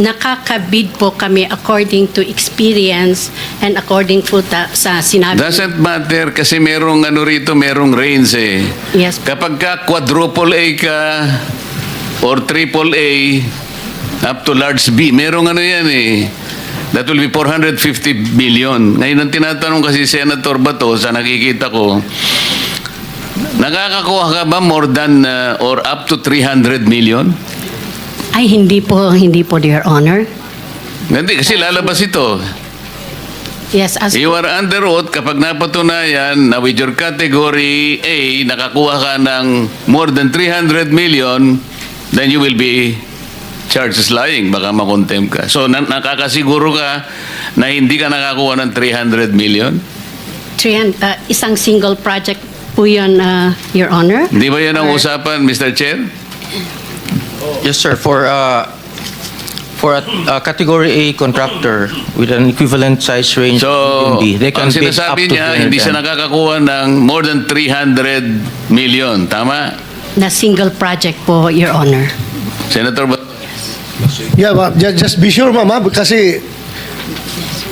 nakakabid po kami according to experience and according po sa sinabi. Doesn't matter kasi merong merong range eh. Yes. Kapag ka quadruple A ka or triple A up to large B, merong yan eh. That will be 450 million. Ngayon ang tinatanong kasi Senator Bato sa nakikita ko, nakakakuha ka ba more than or up to 300 million? Ay, hindi po, Your Honor. Hindi, kasi lalabas ito. Yes, as You are under oath kapag napatunayan na with your category A, nakakuha ka ng more than 300 million, then you will be charged as lying. Baka makontempt ka. So, nakakasiguro ka na hindi ka nakakuha ng 300 million? isang single project po yun, Your Honor. Di ba yan ang usapan, Mr. Chair? Yes, sir. For a category A contractor with an equivalent size range So, of B, they can ang bid up sinasabi to niya, hindi siya 310. nakakakuha ng more than 300 million. Tama? Na single project po, Your Honor. Senator Yeah, ma'am. Just be sure, ma'am, kasi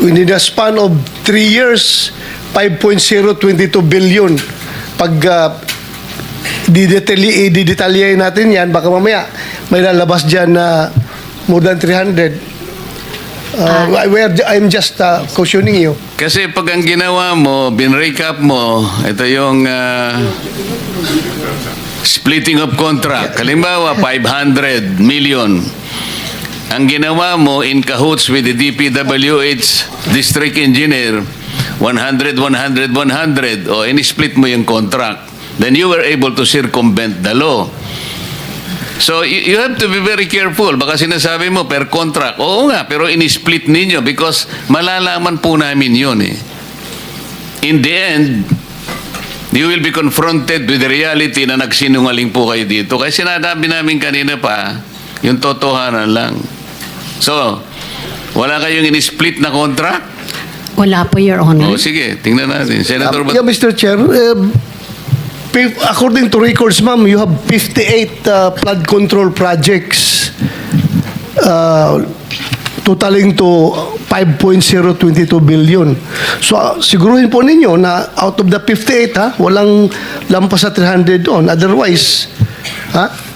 within the span of 3 years, 5.022 billion. Pag didetalyahin natin yan, baka mamaya may lalabas dyan na more than 300. I'm just cautioning you. Kasi pag ang ginawa mo, binrecap mo, ito yung splitting of contract. Halimbawa, 500 million. Ang ginawa mo in cahoots with the DPWH district engineer, 100, 100, 100, o in-split mo yung contract. Then you were able to circumvent the law. So you have to be very careful. Baka sinasabi mo per contract. Oo nga, pero in-split ninyo because malalaman po namin yun eh. In the end, you will be confronted with the reality na nagsinungaling po kayo dito. Kaya sinasabi namin kanina pa, yung totohanan lang. So, wala kayong in-split na contract? Wala po, Your Honor. O sige, tingnan natin. Senator Yeah, Mr. Chair, according to records, ma'am, you have 58 flood control projects totaling to 5.022 billion. So siguruhin po ninyo na out of the 58 walang lampas sa 300 doon. Otherwise,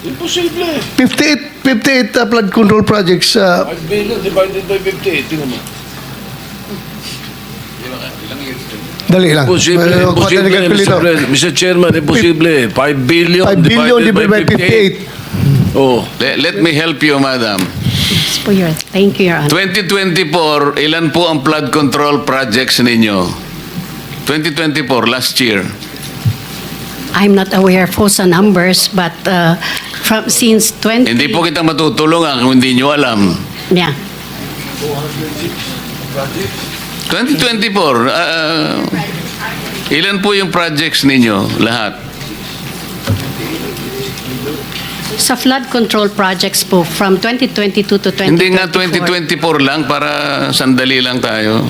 Imposible. 58 flood control projects. 5 billion divided by 58. Tingnan mo. Dali lang. Imposible. Mr. Chairman, imposible. 5 billion 5 billion divided by 58. Oh. Let me help you, madam. Thank you, Your Honor. 2024, ilan po ang flood control projects ninyo? 2024, last year. I'm not aware po sa numbers, but since 20... Hindi po kita matutulungan kung hindi nyo alam. Yeah. 2024, ilan po yung projects ninyo lahat? Sa flood control projects po, from 2022 to 2024... Hindi nga 2024 lang, para sandali lang tayo.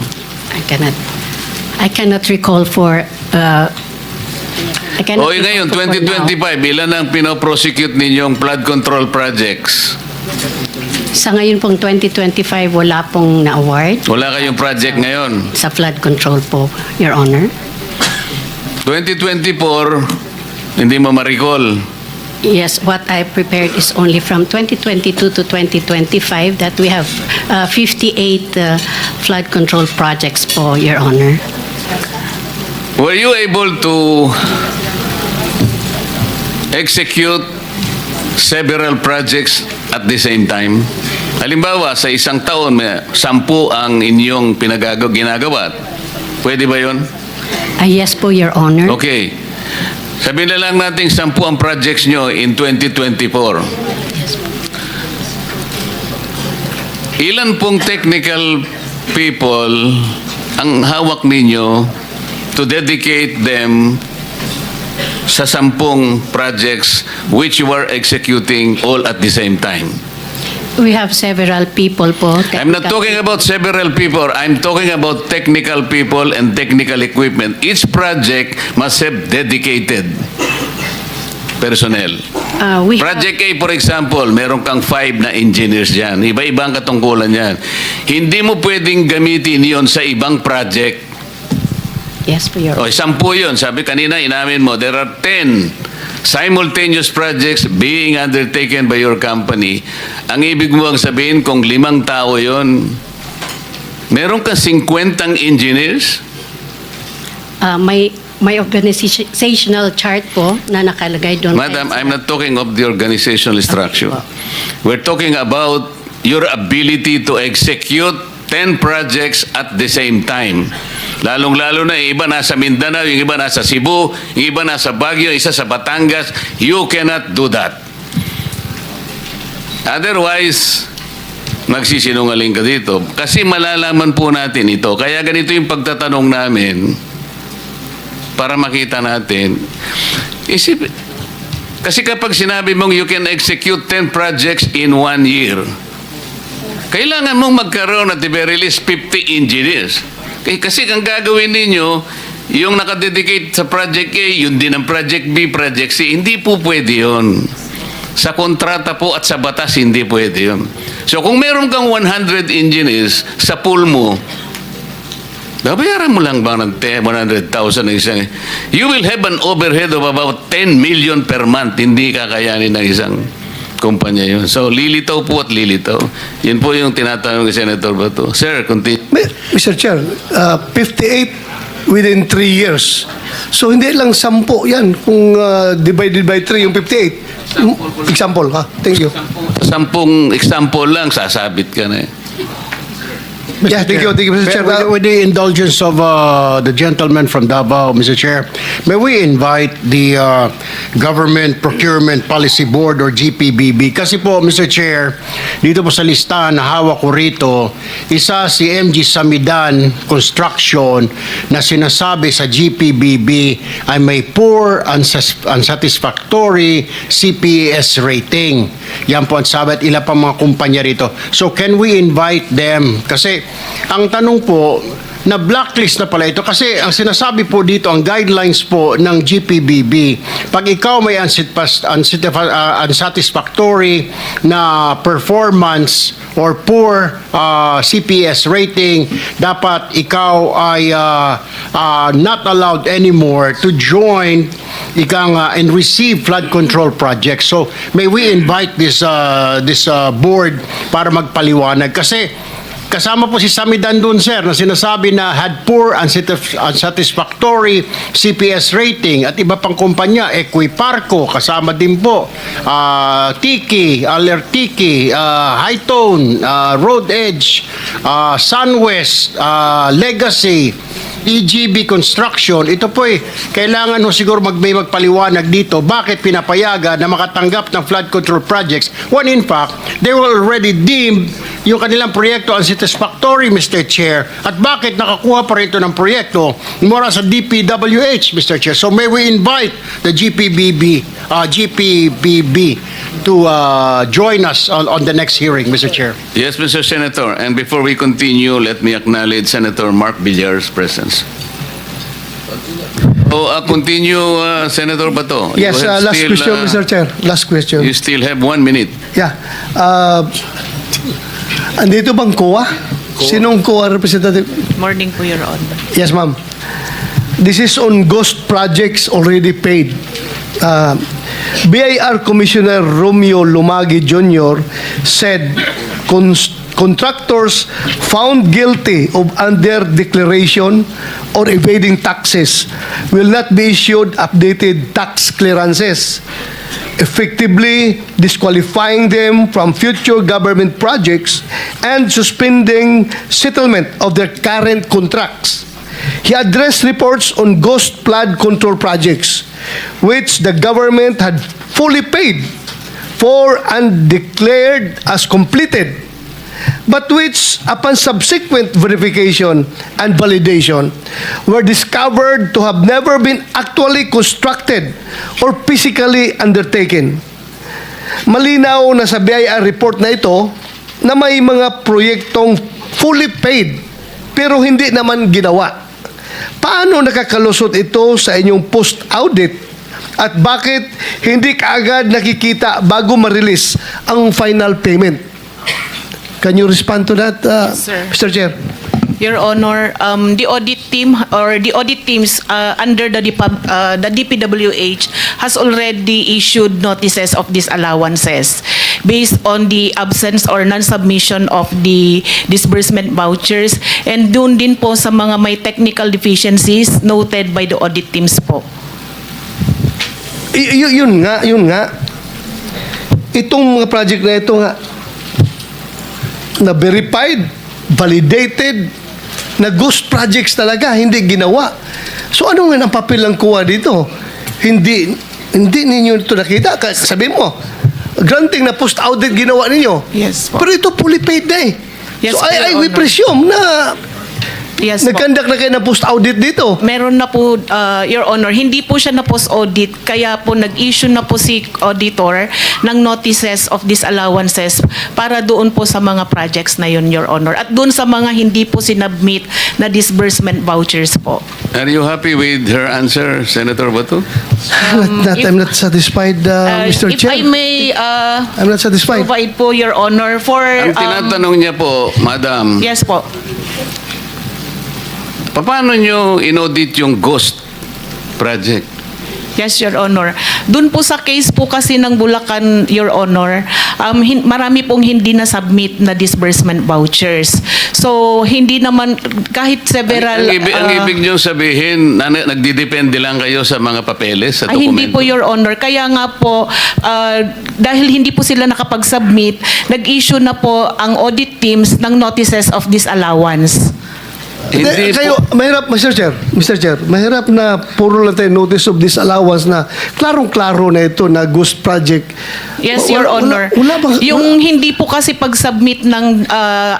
I cannot recall for... O ngayon, 2025, ilan ang pinoprosecute ninyong flood control projects? Sa ngayon pong 2025, wala pong na-award Wala kayong project ngayon. sa flood control po, Your Honor. 2024, hindi mo ma-recall. Yes, what I prepared is only from 2022 to 2025 that we have 58 flood control projects po, Your Honor. Were you able to execute several projects at the same time? Halimbawa, sa isang taon, 10 ang inyong ginagawa. Pwede ba yun? Yes po, Your Honor. Okay. Sabihin na lang natin 10 ang projects nyo in 2024. Ilan pong technical people ang hawak ninyo to dedicate them sa 10 projects which you are executing all at the same time? We have several people po. I'm not talking about several people. I'm talking about technical people and technical equipment. Each project must have dedicated personnel. We have- Project A, for example, meron kang 5 na engineers dyan. Iba-ibang katungkulan yan. Hindi mo pwedeng gamitin yon sa ibang project. Yes po, Your O, 10 yun. Sabi kanina, inamin mo, there are 10 simultaneous projects being undertaken by your company. Ang ibig mo ang sabihin, kung 5 tao yun, meron ka 50 engineers? May organizational chart po na nakalagay doon. Madam, I'm not talking of the organizational structure. We're talking about your ability to execute 10 projects at the same time. Lalong-lalo na, yung iba nasa Mindanao, yung iba nasa Cebu, yung iba nasa Baguio, isa sa Batangas. You cannot do that. Otherwise, magsisinungaling ka dito. Kasi malalaman po natin ito. Kaya ganito yung pagtatanong namin para makita natin. Kasi kapag sinabi mong you can execute 10 projects in 1 year, kailangan mong magkaroon at the very least 50 engineers. Kasi ang gagawin ninyo, yung nakadedicate sa Project A, yun din ang Project B, Project C. Hindi po pwede yun. Sa kontrata po at sa batas, hindi pwede yun. So kung meron kang 100 engineers sa pool mo, babayaran mo lang ba ng 100,000 na isang... You will have an overhead of about 10 million per month. Hindi kakayanin ng isang kumpanya yun. So, lilitaw po at lilitaw. Yun po yung tinatanong ni Senator Bato. Sir, continue. Mr. Chair, 58 within 3 years. So, hindi lang 10 yan. Kung divided by 3 yung 58. Example, ha? Thank you. 10 example lang, sasabit ka na eh. Yeah, thank you, Mr. Chair. With the indulgence of the gentleman from Davao, Mr. Chair, may we invite the Government Procurement Policy Board or GPBB? Kasi po, Mr. Chair, dito po sa listahan na hawak ko rito, isa si MG Samidan Construction na sinasabi sa GPBB ay may poor, unsatisfactory CPS rating. Yan po ang sabi at ilan pa mga kumpanya rito. So can we invite them? Kasi ang tanong po, na blacklist na pala ito kasi ang sinasabi po dito, ang guidelines po ng GPBB, pag ikaw may unsatisfactory na performance or poor CPS rating, dapat ikaw ay not allowed anymore to join and receive flood control projects. So may we invite this board para magpaliwanag kasi kasama po si Samidan dun, sir, na sinasabi na had poor, unsatisfactory CPS rating at iba pang kumpanya, Equiparco, kasama din po, Tiki, Alertiki, Hightone, Road Edge, Sunwest, Legacy, EGB Construction. Ito po kailangan siguro may magpaliwanag dito bakit pinapayagan na makatanggap ng flood control projects when in fact they were already deemed yung kanilang proyekto unsatisfactory, Mr. Chair, at bakit nakakuha pa rin ito ng proyekto mula sa DPWH, Mr. Chair. So may we invite the GPBB to join us on the next hearing, Mr. Chair. Yes, Mr. Senator. And before we continue, let me acknowledge Senator Mark Villar's presence. So, continue, Senator Bato. Yes, You have last still, question, Mr. Chair. Last question. You still have 1 minute. Yeah. Andito bang COA? Sinong COA representative? Morning po, Your Honor. Yes, ma'am. This is on ghost projects already paid. BIR Commissioner Romeo Lumagi Jr. said contractors found guilty of under-declaration or evading taxes will not be issued updated tax clearances, effectively disqualifying them from future government projects and suspending settlement of their current contracts. He addressed reports on ghost flood control projects, which the government had fully paid for and declared as completed, but which, upon subsequent verification and validation, were discovered to have never been actually constructed or physically undertaken. Malinaw na sa BIR report na ito na may mga proyektong fully paid pero hindi naman ginawa. Paano nakakalusot ito sa inyong post-audit at bakit hindi kaagad nakikita bago ma-release ang final payment? Can you respond to that, Sir. Mr. Chair? Your Honor, the audit team or the audit teams under the DPWH has already issued notices of disallowances based on the absence or non-submission of the disbursement vouchers, and dun din po sa mga may technical deficiencies noted by the audit teams po. Yun nga. Itong mga project na ito nga, na verified, validated, na ghost projects talaga, hindi ginawa. So ano nga ang papel ng kuha dito? Hindi ninyo ito nakita. Sabi mo, granting na post-audit ginawa ninyo. Yes po. Pero ito fully paid na eh. Yes, so po, Your we Honor. presume na Yes po. nagkandak na kayo ng post-audit dito. Meron na po, Your Honor, hindi po siya na post-audit, kaya po nag-issue na po si auditor ng notices of disallowances para doon po sa mga projects na yun, Your Honor. At doon sa mga hindi po sinubmit na disbursement vouchers po. Are you happy with her answer, Senator Bato? I'm not satisfied, Mr. If Chair. I may I'm not satisfied. provide po, Your Honor, for... Ang tinatanong niya po, Madam, Yes po. paano nyo inaudit yung ghost project? Yes, Your Honor. Doon po sa case po kasi ng Bulacan, Your Honor, marami pong hindi na-submit na disbursement vouchers. So, hindi naman, kahit several... Ang ibig nyo sabihin, nagdidepende lang kayo sa mga papeles, sa Ay, dokumento? hindi po, Your Honor. Kaya nga po, dahil hindi po sila nakapag-submit, nag-issue na po ang audit teams ng notices of disallowance. Hindi Kayo, mahirap, Mr. Chair, mahirap na puro lang tayo notice of disallowance na klarong-klaro na ito na ghost project. Yes, Your Honor. Yung hindi po kasi pag-submit ng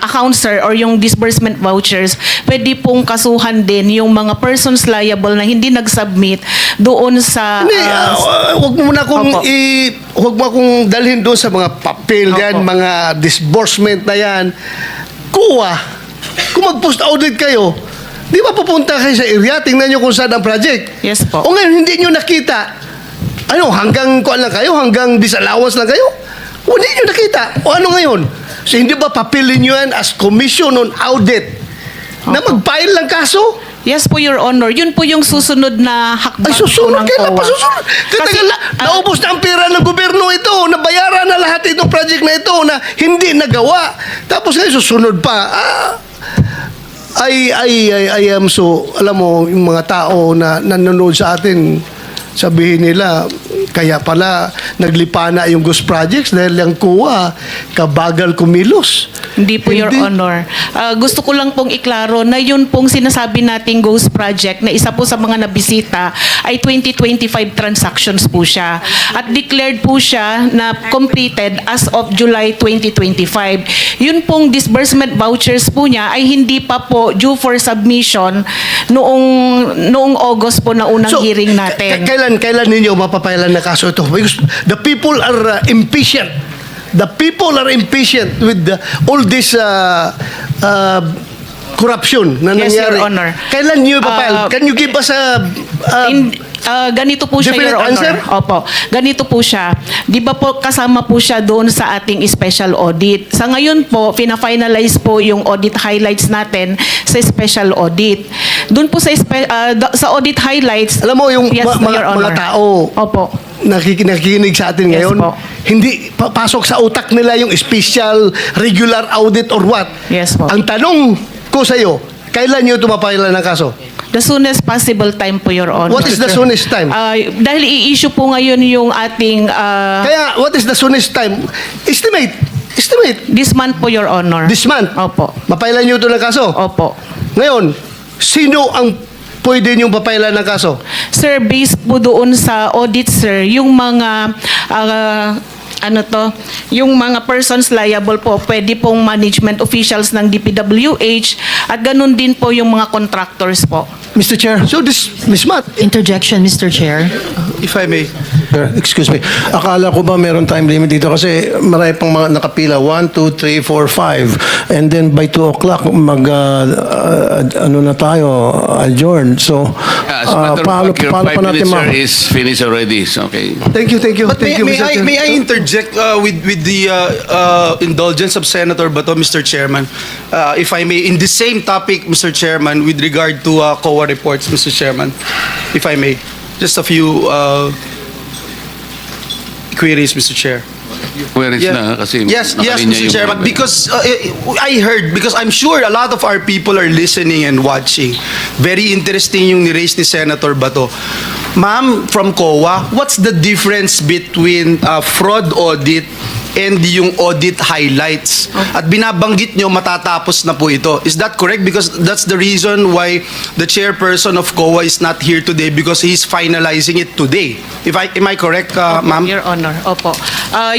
account, sir, or yung disbursement vouchers, pwede pong kasuhan din yung mga persons liable na hindi nag-submit doon sa... Hindi, huwag mo na akong Opo. huwag mo akong dalhin doon sa mga papel yan, Opo. mga disbursement na yan. Kuha. Kung mag-post audit kayo, Di ba pupunta kayo sa area, tingnan nyo kung saan ang project? Yes po. O ngayon, hindi nyo nakita. Ano, hanggang kuan lang kayo? Hanggang disallowance lang kayo? O hindi nyo nakita. O ano ngayon? So hindi ba papilin nyo yan as Commission on Audit na mag-file lang kaso? Yes po, Your Honor. Yun po yung susunod na hakbang Ay, susunod. po ng Kailan pa COA. susunod? Kasi, Naubos na ang pera ng gobyerno ito. Nabayaran na lahat itong project na ito na hindi nagawa. Tapos ngayon susunod pa. I am so, alam mo, yung mga tao na nanonood sa atin, sabihin nila, kaya pala naglipana yung ghost projects dahil yung kuha, kabagal kumilos. Hindi po, Your Honor. Gusto ko lang pong iklaro na yun pong sinasabi nating ghost project na isa po sa mga nabisita ay 2025 transactions po siya. At declared po siya na completed as of July 2025. Yun pong disbursement vouchers po niya ay hindi pa po due for submission noong August po na unang hearing natin. Kailan ninyo mapapailan na kaso ito? Because the people are impatient. The people are impatient with all this corruption na Yes, nangyari. Your Honor. Kailan nyo ipapile? Can you give us a ganito po siya, definite Your Honor. answer? Opo. Ganito po siya. Di ba po kasama po siya doon sa ating special audit. Sa ngayon po, fina-finalize po yung audit highlights natin sa special audit. Doon po sa audit highlights, alam mo, yung yes, Your Honor. mga tao Opo. nakikinig sa atin Yes ngayon, po. hindi pasok sa utak nila yung special, regular audit or what. Yes po. Ang tanong ko sa iyo, kailan nyo tumapailan ng kaso? The soonest possible time po, Your Honor. What is the soonest time? Dahil i-issue po ngayon yung ating Kaya, what is the soonest time? Estimate. this month po, Your Honor. This month? Opo. Mapailan nyo ito ng kaso? Opo. Ngayon, sino ang pwede nyo papailan ng kaso? Sir, based po doon sa audit, sir, yung mga yung mga persons liable po, pwede pong management officials ng DPWH at ganun din po yung mga contractors po. Mr. Chair, so this, Ms. Matt, Interjection, Mr. Chair. If I may. Excuse me. Akala ko ba meron time limit dito kasi marami pang mga nakapila. 1, 2, 3, 4, 5. And then by 2 o'clock, ano na tayo, adjourn. So, As a matter of fact, your 5 minutes, sir, is finished already. So, okay. thank you. But Thank you, Mr. Chair. may I interject with the indulgence of Senator Bato, Mr. Chairman? If I may, in the same topic, Mr. Chairman, with regard to COA reports, Mr. Chairman, if I may, just a few queries, Mr. Chair. Where is na? Kasi Yes, nakalinya Mr. yung Chairman, program. because I heard, because I'm sure a lot of our people are listening and watching. Very interesting yung ni-raise ni Senator Bato. Ma'am, from COA, what's the difference between fraud audit and yung audit highlights? At binabanggit nyo matatapos na po ito. Is that correct? Because that's the reason why the chairperson of COA is not here today, because he's finalizing it today. Am I correct, ma'am? Your Honor, opo.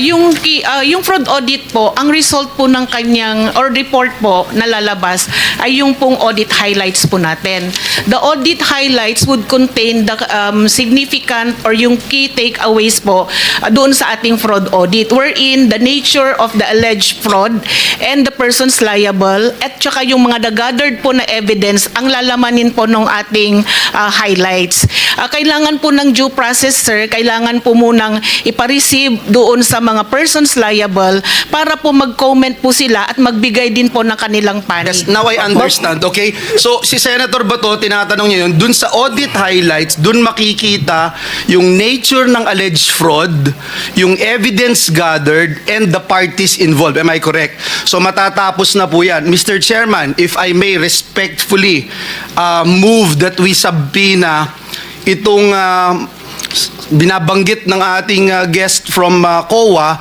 Yung fraud audit po, ang result po ng kanyang, or report po na lalabas ay yung pong audit highlights po natin. The audit highlights would contain the significant or yung key takeaways po doon sa ating fraud audit, wherein the nature of the alleged fraud and the persons liable at saka yung mga gathered po na evidence ang lalamanin po ng ating highlights. Kailangan po ng due process, sir, kailangan po munang ipareceive doon sa mga persons liable para po mag-comment po sila at magbigay din po ng kanilang panig. Yes, now I understand, okay? So, si Senator Bato, tinatanong niya yun, dun sa audit highlights, dun makikita yung nature ng alleged fraud, yung evidence gathered, and the parties involved. Am I correct? So, matatapos na po yan. Mr. Chairman, if I may respectfully move that we subpoena itong binabanggit ng ating guest from COA,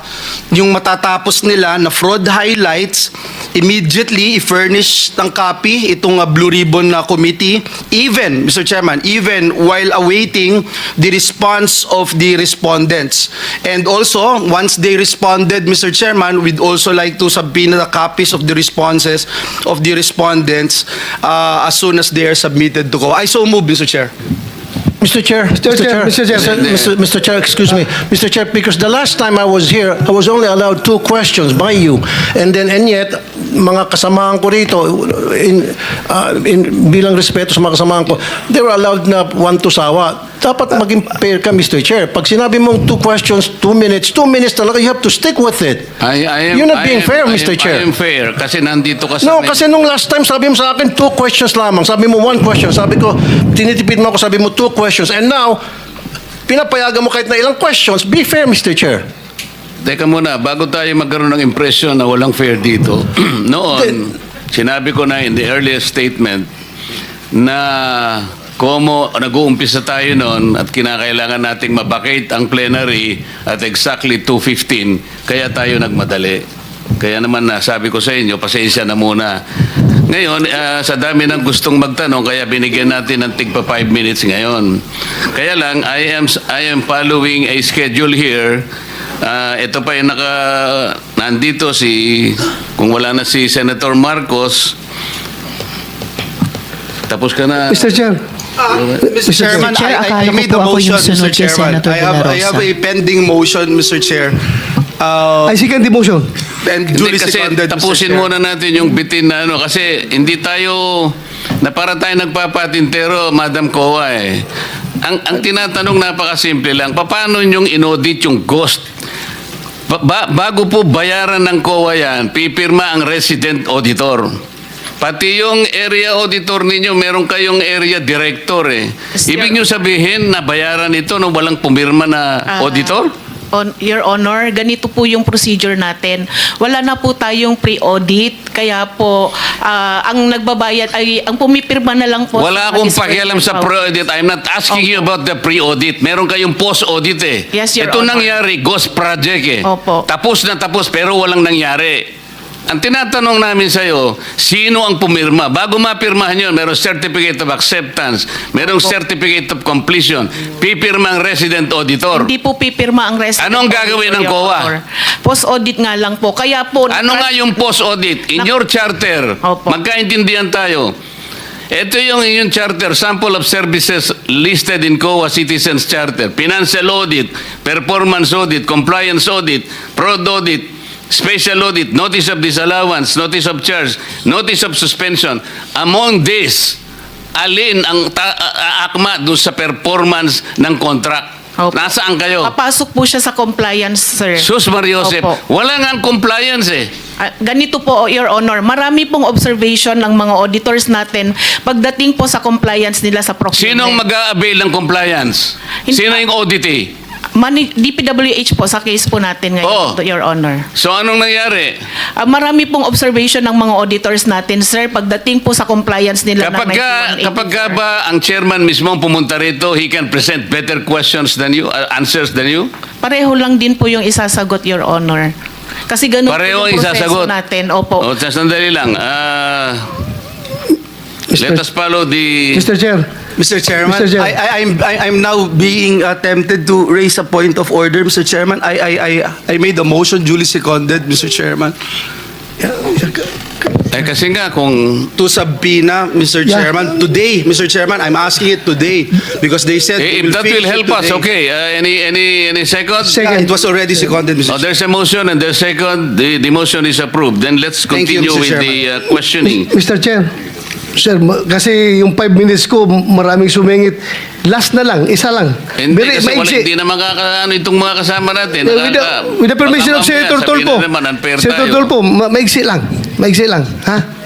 yung matatapos nila na fraud highlights, immediately i-furnish ng copy itong Blue Ribbon committee, even, Mr. Chairman, even while awaiting the response of the respondents. And also, once they responded, Mr. Chairman, we'd also like to subpoena the copies of the responses of the respondents as soon as they are submitted to COA. I so move, Mr. Chair. Mr. Chair, Mr. Chair, excuse me. Mr. Chair, because the last time I was here, I was only allowed 2 questions by you. And yet, mga kasamahan ko rito, bilang respeto sa mga kasamahan ko, they were allowed na one to sawa. Dapat maging fair ka, Mr. Chair. Pag sinabi mong 2 questions, 2 minutes talaga, you have to stick with it. You're not being fair, Mr. Chair. I am fair kasi nandito ka sa... No, kasi nung last time, sabi mo sa akin, 2 questions lamang. Sabi mo 1 question. Sabi ko, tinitipid mo ako, sabi mo 2 questions. And now, pinapayagan mo kahit na ilang questions. Be fair, Mr. Chair. Teka muna, bago tayo magkaroon ng impression na walang fair dito, noon, sinabi ko na in the earliest statement na como nag-uumpisa tayo noon at kinakailangan nating mabakate ang plenary at exactly 2:15, kaya tayo nagmadali. Kaya naman sabi ko sa inyo, pasensya na muna. Ngayon, sa dami ng gustong magtanong, kaya binigyan natin ng tigpa 5 minutes ngayon. Kaya lang, I am following a schedule here. Ito pa yung nandito kung wala na si Senator Marcos, tapos ka na. Mr. Chair. Mr. Chairman, Chair, I akala ko made po a ako motion, yung sunod Mr. kay Chairman. Senator De La I have Rosa. a pending motion, Mr. Chair. I second the motion. And Hindi, duly kasi seconded, Mr. tapusin Chair. muna natin yung bitin na kasi hindi tayo, na para tayo nagpapatintero, Madam Kowa Ang tinatanong napakasimple lang, paano yung inaudit yung ghost? Bago po bayaran ng COA yan, pipirma ang resident auditor. Pati yung area auditor ninyo, meron kayong area director Ibig nyo sabihin na bayaran ito nung walang pumirma na auditor? Your Honor, ganito po yung procedure natin. Wala na po tayong pre-audit, kaya po ang nagbabayad ay ang pumipirma na lang po. Wala akong pakialam sa pre-audit. I'm not asking you about the pre-audit. Meron kayong post-audit Yes, Your Ito Honor. nangyari, ghost project Opo. Tapos na tapos pero walang nangyari. Ang tinatanong namin sa iyo, sino ang pumirma? Bago mapirmahan yun, merong certificate of acceptance, merong certificate of completion, pipirma ang resident auditor. Hindi po pipirma ang resident. Anong gagawin ng Your COA? Honor. Post-audit nga lang po. Kaya po... Ano nga yung post-audit? In your charter, Opo. magkaintindihan tayo. Ito yung inyong charter, sample of services listed in COA Citizens Charter, financial audit, performance audit, compliance audit, fraud audit, special audit, notice of disallowance, notice of charge, notice of suspension. Among these, alin ang akma doon sa performance ng contract? Opo. Nasaan kayo? Papasok po siya sa compliance, sir. Sus Mariosep, Opo. wala nga compliance Ganito po, Your Honor, marami pong observation ng mga auditors natin pagdating po sa compliance nila sa procurement. Sinong mag-a-avail ng compliance? Sino yung auditee? DPWH po sa case po natin ngayon, Your Honor. So anong nangyari? Marami pong observation ng mga auditors natin, sir, pagdating po sa compliance nila ng 9180. Kapag ba ang chairman mismo ang pumunta rito, he can present better questions than you, answers than you? Pareho lang din po yung isasagot, Your Honor. Kasi ganun Pareho po yung proseso isasagot. natin. Opo. Sandali lang. Let us follow the... Mr. Chair. Mr. Chairman, Mr. Chair. I'm now being tempted to raise a point of order, Mr. Chairman. I made a motion duly seconded, Mr. Chairman. kasi nga kung... To subpoena, Mr. Chairman, today, Mr. Chairman, I'm asking it today because they said if that will help us, okay. Any second? Second. It was already seconded, Mr. Chairman. There's a motion and there's second. The motion is approved. Then let's Thank you, continue Mr. with the questioning. Mr. Chair. Sir, kasi yung 5 minutes ko, maraming sumingit. Last na lang, isa lang. Hindi kasi hindi na makakaano itong mga kasama natin. With the permission of Senator Tolpo. Senator Tolpo, maigsi lang. Maigsi lang. Ha?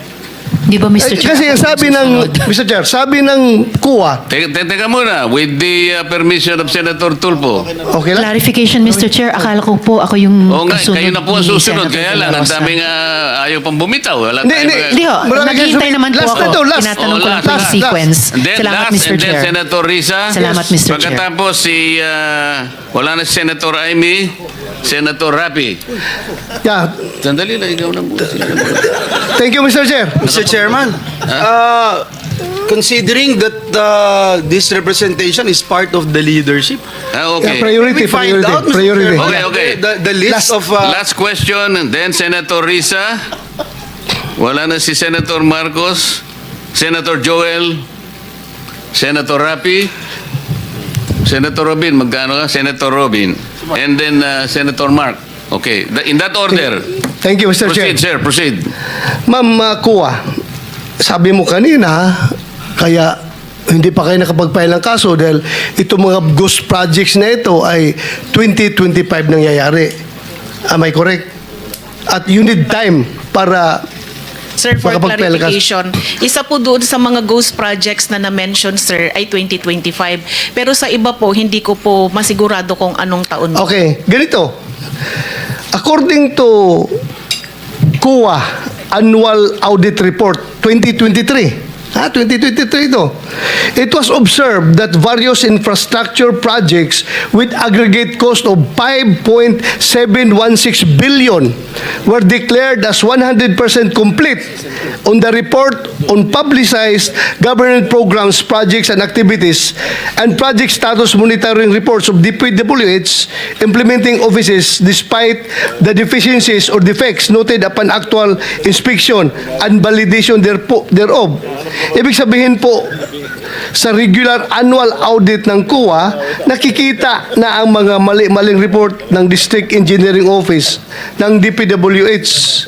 Di ba, Mr. Chair? Kasi ang sabi ng, Mr. Chair, sabi ng kuwa. Teka muna, with the permission of Senator Tulfo. Okay lang? Clarification, Mr. Chair. Akala ko po ako yung Oo nga, kasunod kayo na po ang ni susunod. Senator Kaya De La lang, ang Rosa. daming ayaw pang bumitaw. Wala Hindi, tayong- hindi. Hindi ho, Maraming naghihintay naman po last ako. na to, last. Tinatanong ko lang Last, po yung last. sequence. And then Salamat, last, Mr. and then Chair. Senator Risa. Salamat, Mr. Chair. Pagkatapos wala na si Senator Amy, Senator Rapi. Yeah. Sandali lang, ikaw na muna. Thank you, Mr. Chair. Mr. Chairman, considering that this representation is part of the leadership, Okay. Priority, can we find priority, out, Mr. priority. Chairman, Okay. the list of... Last question, and then Senator Risa. Wala na si Senator Marcos, Senator Joel, Senator Rapi, Senator Robin, magkano ka? Senator Robin. And then Senator Mark. Okay, in that order. Thank you, Mr. Chair. Proceed, sir, proceed. Ma'am Kuya, sabi mo kanina, kaya hindi pa kayo nakapag-file ng kaso dahil itong mga ghost projects na ito ay 2025 nangyayari. Am I correct? At you need time para Sir, for makapag-file ng kaso. clarification, isa po doon sa mga ghost projects na na-mention, sir, ay 2025. Pero sa iba po, hindi ko po masigurado kung anong taon. Okay, ganito. According to COA Annual Audit Report 2023, 2023 ito. It was observed that various infrastructure projects with aggregate cost of 5.716 billion were declared as 100% complete on the report on publicized government programs, projects, and activities and project status monitoring reports of DPWH implementing offices despite the deficiencies or defects noted upon actual inspection and validation thereof. Ibig sabihin po, sa regular annual audit ng COA, nakikita na ang mga mali-maling report ng District Engineering Office ng DPWH.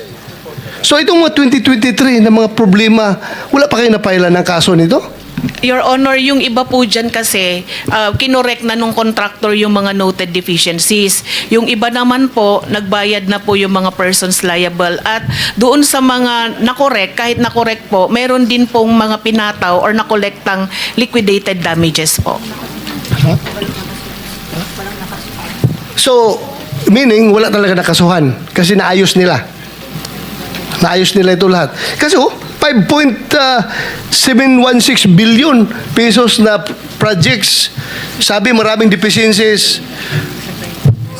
So itong mga 2023 na mga problema, wala pa kayo napailan ng kaso nito? Your Honor, yung iba po dyan kasi, kinorek na nung contractor yung mga noted deficiencies. Yung iba naman po, nagbayad na po yung mga persons liable. At doon sa mga nakorek, kahit nakorek po, meron din pong mga pinataw or nakolektang liquidated damages po. So, meaning wala talaga nakasuhan kasi naayos nila. Naayos nila ito lahat. Kasi 5.716 billion pesos na projects. Sabi maraming deficiencies.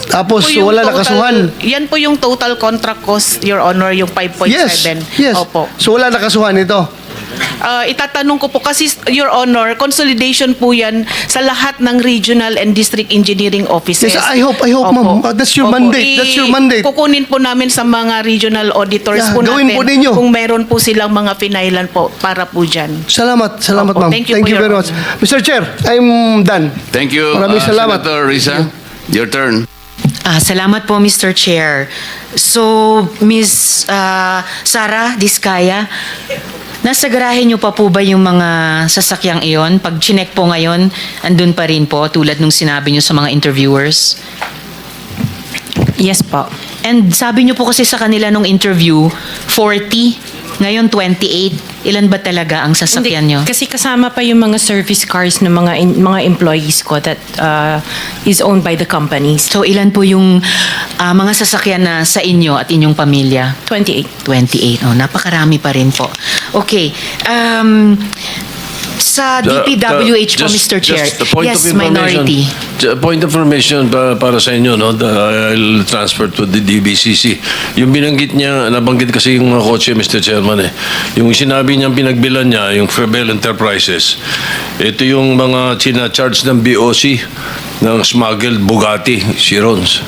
Tapos Po yung wala total- nakasuhan. Yan po yung total contract cost, Your Honor, yung 5.7. Yes. Opo. So wala nakasuhan ito. Itatanong ko po kasi, Your Honor, consolidation po yan sa lahat ng regional and district engineering offices. Yes, I hope, Opo. ma'am. That's your Opo. mandate. That's your mandate. Kukunin po namin sa mga regional auditors Yeah, po gawin natin po ninyo. kung meron po silang mga pinailan po para po dyan. Salamat, Opo. ma'am. Thank you po, Your very much. Honor. Mr. Chair, I'm done. Thank you, Maraming salamat. Senator Risa. Your turn. Salamat po, Mr. Chair. So, Ms. Sara Diskaya, nasa garahe niyo pa po ba yung mga sasakyang iyon? Pag chinek po ngayon, andun pa rin po, tulad nung sinabi niyo sa mga interviewers? Yes po. And sabi niyo po kasi sa kanila nung interview, 40, ngayon 28. Ilan ba talaga ang sasakyan niyo? Kasi kasama pa yung mga service cars ng mga employees ko that is owned by the companies. So, ilan po yung mga sasakyan na sa inyo at inyong pamilya? 28. 28. Oh, napakarami pa rin po. Okay. Sa DPWH po, Mr. Chair. Just a point Yes, of information. minority. Point of information para sa inyo, no? I'll transfer to the DBCC. Yung binanggit niya, nabanggit kasi yung mga kotse, Mr. Chairman, eh. Yung sinabi niyang pinagbilan niya, yung Frebel Enterprises, ito yung mga charge ng BOC ng smuggled Bugatti Chirons.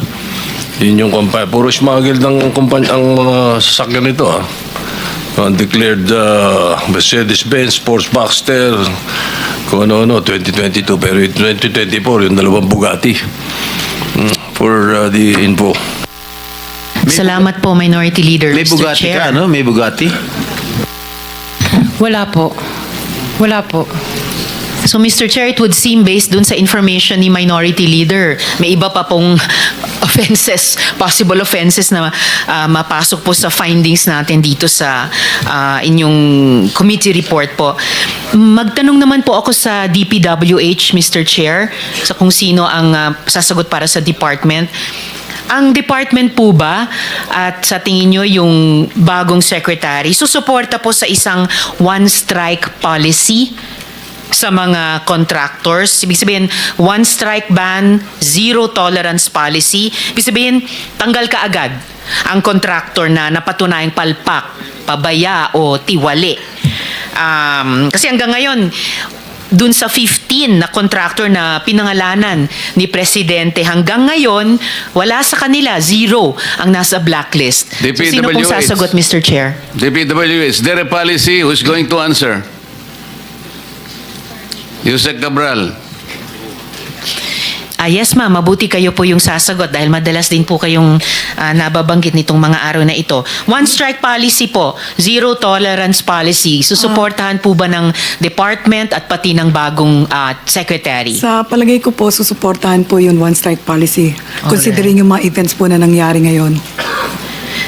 Yun yung puro smuggled ng ang mga sasakyan nito, ah. Declared Mercedes-Benz, Porsche Boxster, kung ano, 2022. Pero 2024, yung dalawang Bugatti. For the info. Salamat po, Minority Leader, May Mr. Bugatti Chair. ka, no? May Bugatti? Wala po. Wala po. So, Mr. Chair, it would seem based dun sa information ni Minority Leader, may iba pa pong offenses, possible offenses na mapasok po sa findings natin dito sa inyong committee report po. Magtanong naman po ako sa DPWH, Mr. Chair, sa kung sino ang sasagot para sa department. Ang department po ba at sa tingin nyo yung bagong secretary, susuporta po sa isang one-strike policy sa mga contractors? Ibig sabihin, one strike ban, zero tolerance policy. Ibig sabihin, tanggal ka agad ang contractor na napatunayang palpak, pabaya o tiwali. Kasi hanggang ngayon, dun sa 15 na contractor na pinangalanan ni Presidente, hanggang ngayon, wala sa kanila, zero ang nasa blacklist. So, sino pong DPWH. sasagot, Mr. Chair? DPWH, is there a policy? Who's going to answer? Yusek Cabral. Yes ma'am, mabuti kayo po yung sasagot dahil madalas din po kayong nababanggit nitong mga araw na ito. One strike policy po, zero tolerance policy. Susuportahan po ba ng department at pati ng bagong secretary? Sa palagay ko po, susuportahan po yung one strike policy. Considering yung mga events po na nangyari ngayon.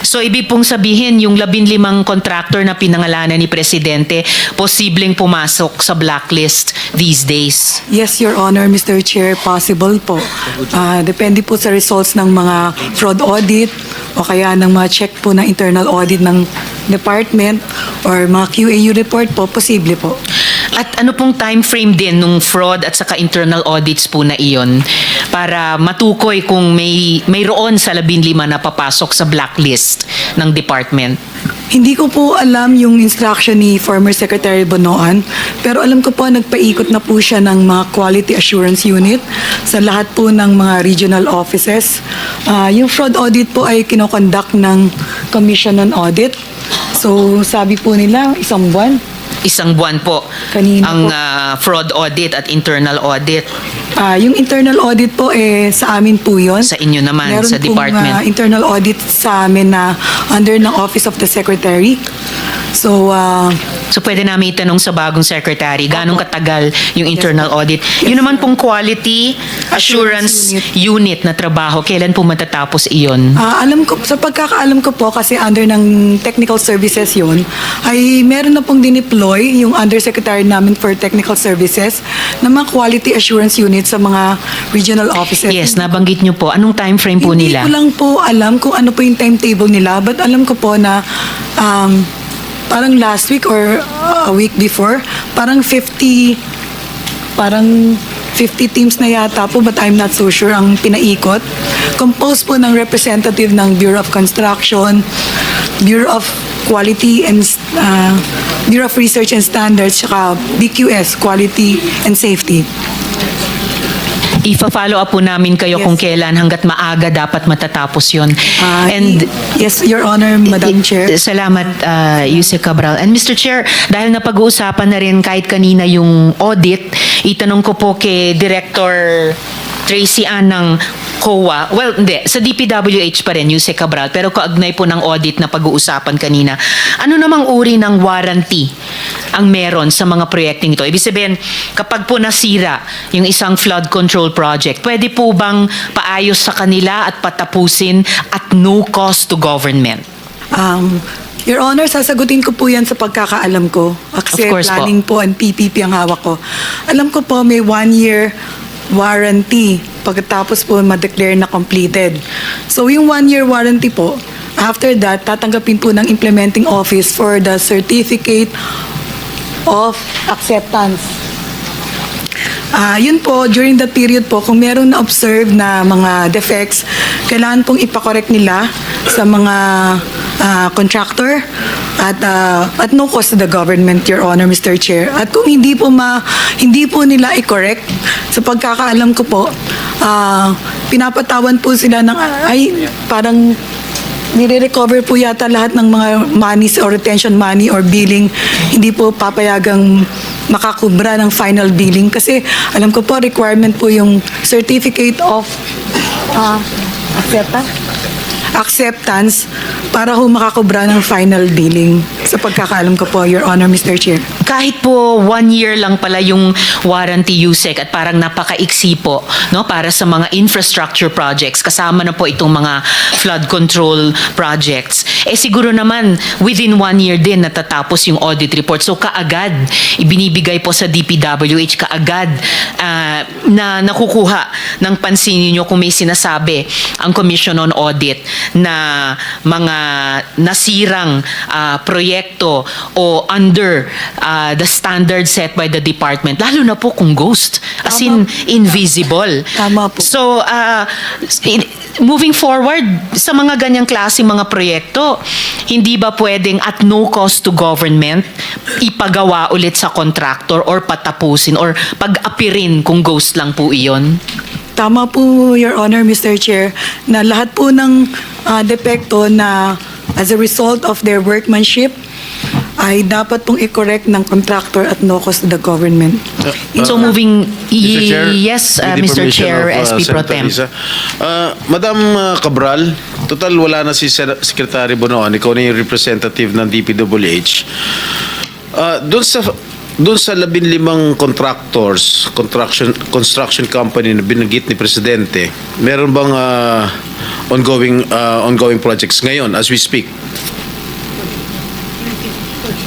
So ibig pong sabihin yung 15 contractor na pinangalanan ni Presidente posibleng pumasok sa blacklist these days? Yes, Your Honor, Mr. Chair, possible po. Depende po sa results ng mga fraud audit o kaya ng mga check po ng internal audit ng department or mga QAU report po, posible po. At ano pong time frame din nung fraud at saka internal audits po na iyon para matukoy kung mayroon sa 15 na papasok sa blacklist ng department? Hindi ko po alam yung instruction ni former Secretary Bonoan, pero alam ko po nagpaikot na po siya ng mga quality assurance unit sa lahat po ng mga regional offices. Yung fraud audit po ay kinokonduct ng Commission on Audit. So sabi po nila, isang buwan. Isang buwan po Kanina ang po. fraud audit at internal audit. Yung internal audit po sa amin po yun. Sa inyo naman, Meron sa pong, department. internal audit sa amin na under ng Office of the Secretary. So pwede namin itanong sa bagong secretary, ganong katagal yung internal audit? Yun naman pong quality assurance unit na trabaho, kailan po matatapos iyon? Alam ko, sa pagkakaalam ko po, kasi under ng technical services yun, ay meron na pong dineploy yung undersecretary namin for technical services na mga quality assurance unit sa mga regional offices. Yes, nabanggit nyo po. Anong time frame po Hindi nila? ko lang po alam kung ano po yung timetable nila, but alam ko po na parang last week or a week before, parang 50 teams na yata po, but I'm not so sure ang pinaikot. Composed po ng representative ng Bureau of Construction, Bureau of Quality and Bureau of Research and Standards, saka BQS, Quality and Safety. Ifa-follow up po namin kayo kung kailan hanggat maaga dapat matatapos yun. Yes, Your Honor, Madam Chair. Salamat, Yusek Cabral. And Mr. Chair, dahil napag-uusapan na rin kahit kanina yung audit, itanong ko po kay Director Tracy Ann ng COA, well, hindi, sa DPWH pa rin, Yusek Cabral, pero kaugnay po ng audit na pag-uusapan kanina. Ano namang uri ng warranty ang meron sa mga proyekting ito? Ibig sabihin, kapag po nasira yung isang flood control project, pwede po bang paayos sa kanila at patapusin at no cost to government? Your Honor, sasagutin ko po yan sa pagkakaalam ko. Kasi Of course planning po and PPP ang hawak ko. Alam ko po may 1-year warranty pagkatapos po ma-declare na completed. So yung 1-year warranty po, after that, tatanggapin po ng implementing office for the certificate of acceptance. Yun po, during that period po, kung meron na observe na mga defects, kailangan pong ipakorek nila sa mga contractor at no cost to the government, Your Honor, Mr. Chair. At kung hindi po nila i-correct, sa pagkakaalam ko po, pinapatawan po sila ng parang nire-recover po yata lahat ng mga monies or retention money or billing. Hindi po papayagang makakubra ng final billing kasi alam ko po requirement po yung certificate of acceptance para ho makakubra ng final billing. Sa pagkakaalam ko po, Your Honor, Mr. Chair. Kahit po 1 year lang pala yung warranty, Yusek, at parang napakaiksi po, no, para sa mga infrastructure projects, kasama na po itong mga flood control projects. Siguro naman within 1 year din natatapos yung audit report. So kaagad ibinibigay po sa DPWH, kaagad na nakukuha ng pansin niyo kung may sinasabi ang Commission on Audit na mga nasirang proyekto o under the standard set by the department, lalo na po kung ghost, as in invisible. Tama po. So, moving forward, sa mga ganyang klase mga proyekto, hindi ba pwedeng at no cost to government ipagawa ulit sa contractor or patapusin or pag-apirin kung ghost lang po iyon? Tama po, Your Honor, Mr. Chair, na lahat po ng depekto na as a result of their workmanship ay dapat pong i-correct ng contractor at no cost to the government. So moving, Mr. Chair, yes, with the Mr. permission Chair, of, SP Pro Senator Tem. Risa. Madam Cabral, total wala na si Secretary Bonoan, ikaw na yung representative ng DPWH. Doon sa 15 contractors, construction company na binanggit ni Presidente, meron bang ongoing projects ngayon as we speak?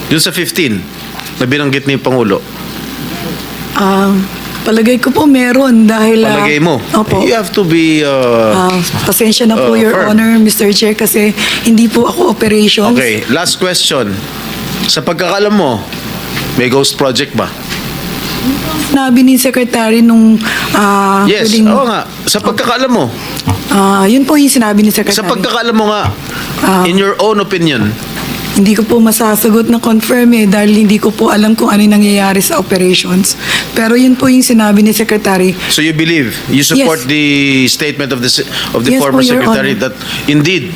Doon sa 15 na binanggit ni Pangulo. Palagay ko po meron dahil... Palagay mo? Opo. You have to be... Pasensya na po, Your firm. Honor, Mr. Chair, kasi hindi po ako operations. Okay, last question. Sa pagkakalam mo, may ghost project ba? Sinabi ni Secretary nung... Yes, oo nga. Sa pagkakalam mo. Yun po yung sinabi ni Secretary. Sa pagkakalam mo nga, in your own opinion, Hindi ko po masasagot na confirm dahil hindi ko po alam kung ano yung nangyayari sa operations. Pero yun po yung sinabi ni Secretary. so you believe, you support Yes. the statement of the Yes former po, Your secretary Honor. that indeed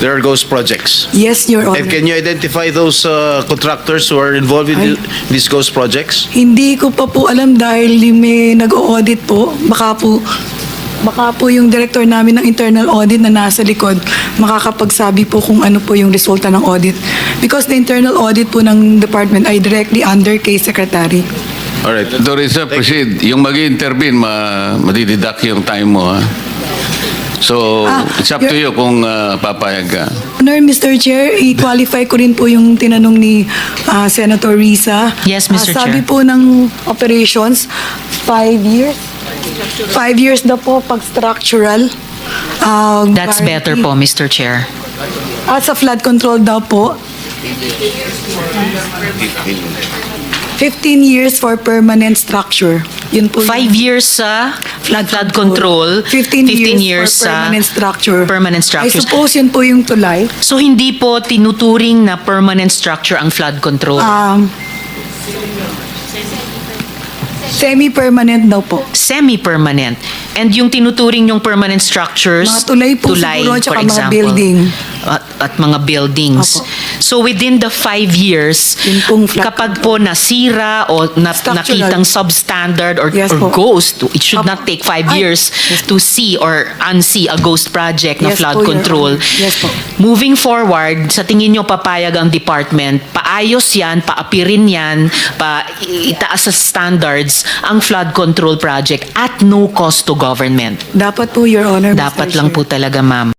there are ghost projects. Yes, Your Honor. And can you identify those contractors who are involved in these ghost projects? Hindi ko pa po alam dahil may nag-audit po. Baka po yung director namin ng internal audit na nasa likod makakapagsabi po kung ano po yung resulta ng audit. Because the internal audit po ng department ay directly under kay Secretary. Alright. Dorisa, proceed. Yung mag-intervene, madididak yung time mo, ha? So, it's up to you kung papayag ka. Honor, Mr. Chair, i-qualify ko rin po yung tinanong ni Senator Risa. Yes, Mr. Sabi Chair. po ng operations, 5 years. 5 years daw po pag structural. That's better po, Mr. Chair. At sa flood control daw po, 15 years for permanent structure. Yun po 5 years sa flood control, 15 years for sa permanent structure. permanent I structures. suppose yun po yung tulay. So hindi po tinuturing na permanent structure ang flood control. Semi-permanent daw po. Semi-permanent. And yung tinuturing yung permanent structures, Mga tulay po siguro, for tsaka mga example, building. At mga buildings. Opo. So within the 5 years, Yun pong flood kapag po nasira o Structural. nakitang substandard or Yes or po. ghost, it should Opo. not take 5 Ay. years to see or unsee a ghost project na Yes flood po, Your control. Honor. Yes po. Moving forward, sa tingin nyo papayag ang department, paayos yan, paapirin yan, itaas sa standards ang flood control project at no cost to government. Dapat po, Your Honor. Mr. Dapat lang Chair. po talaga, ma'am.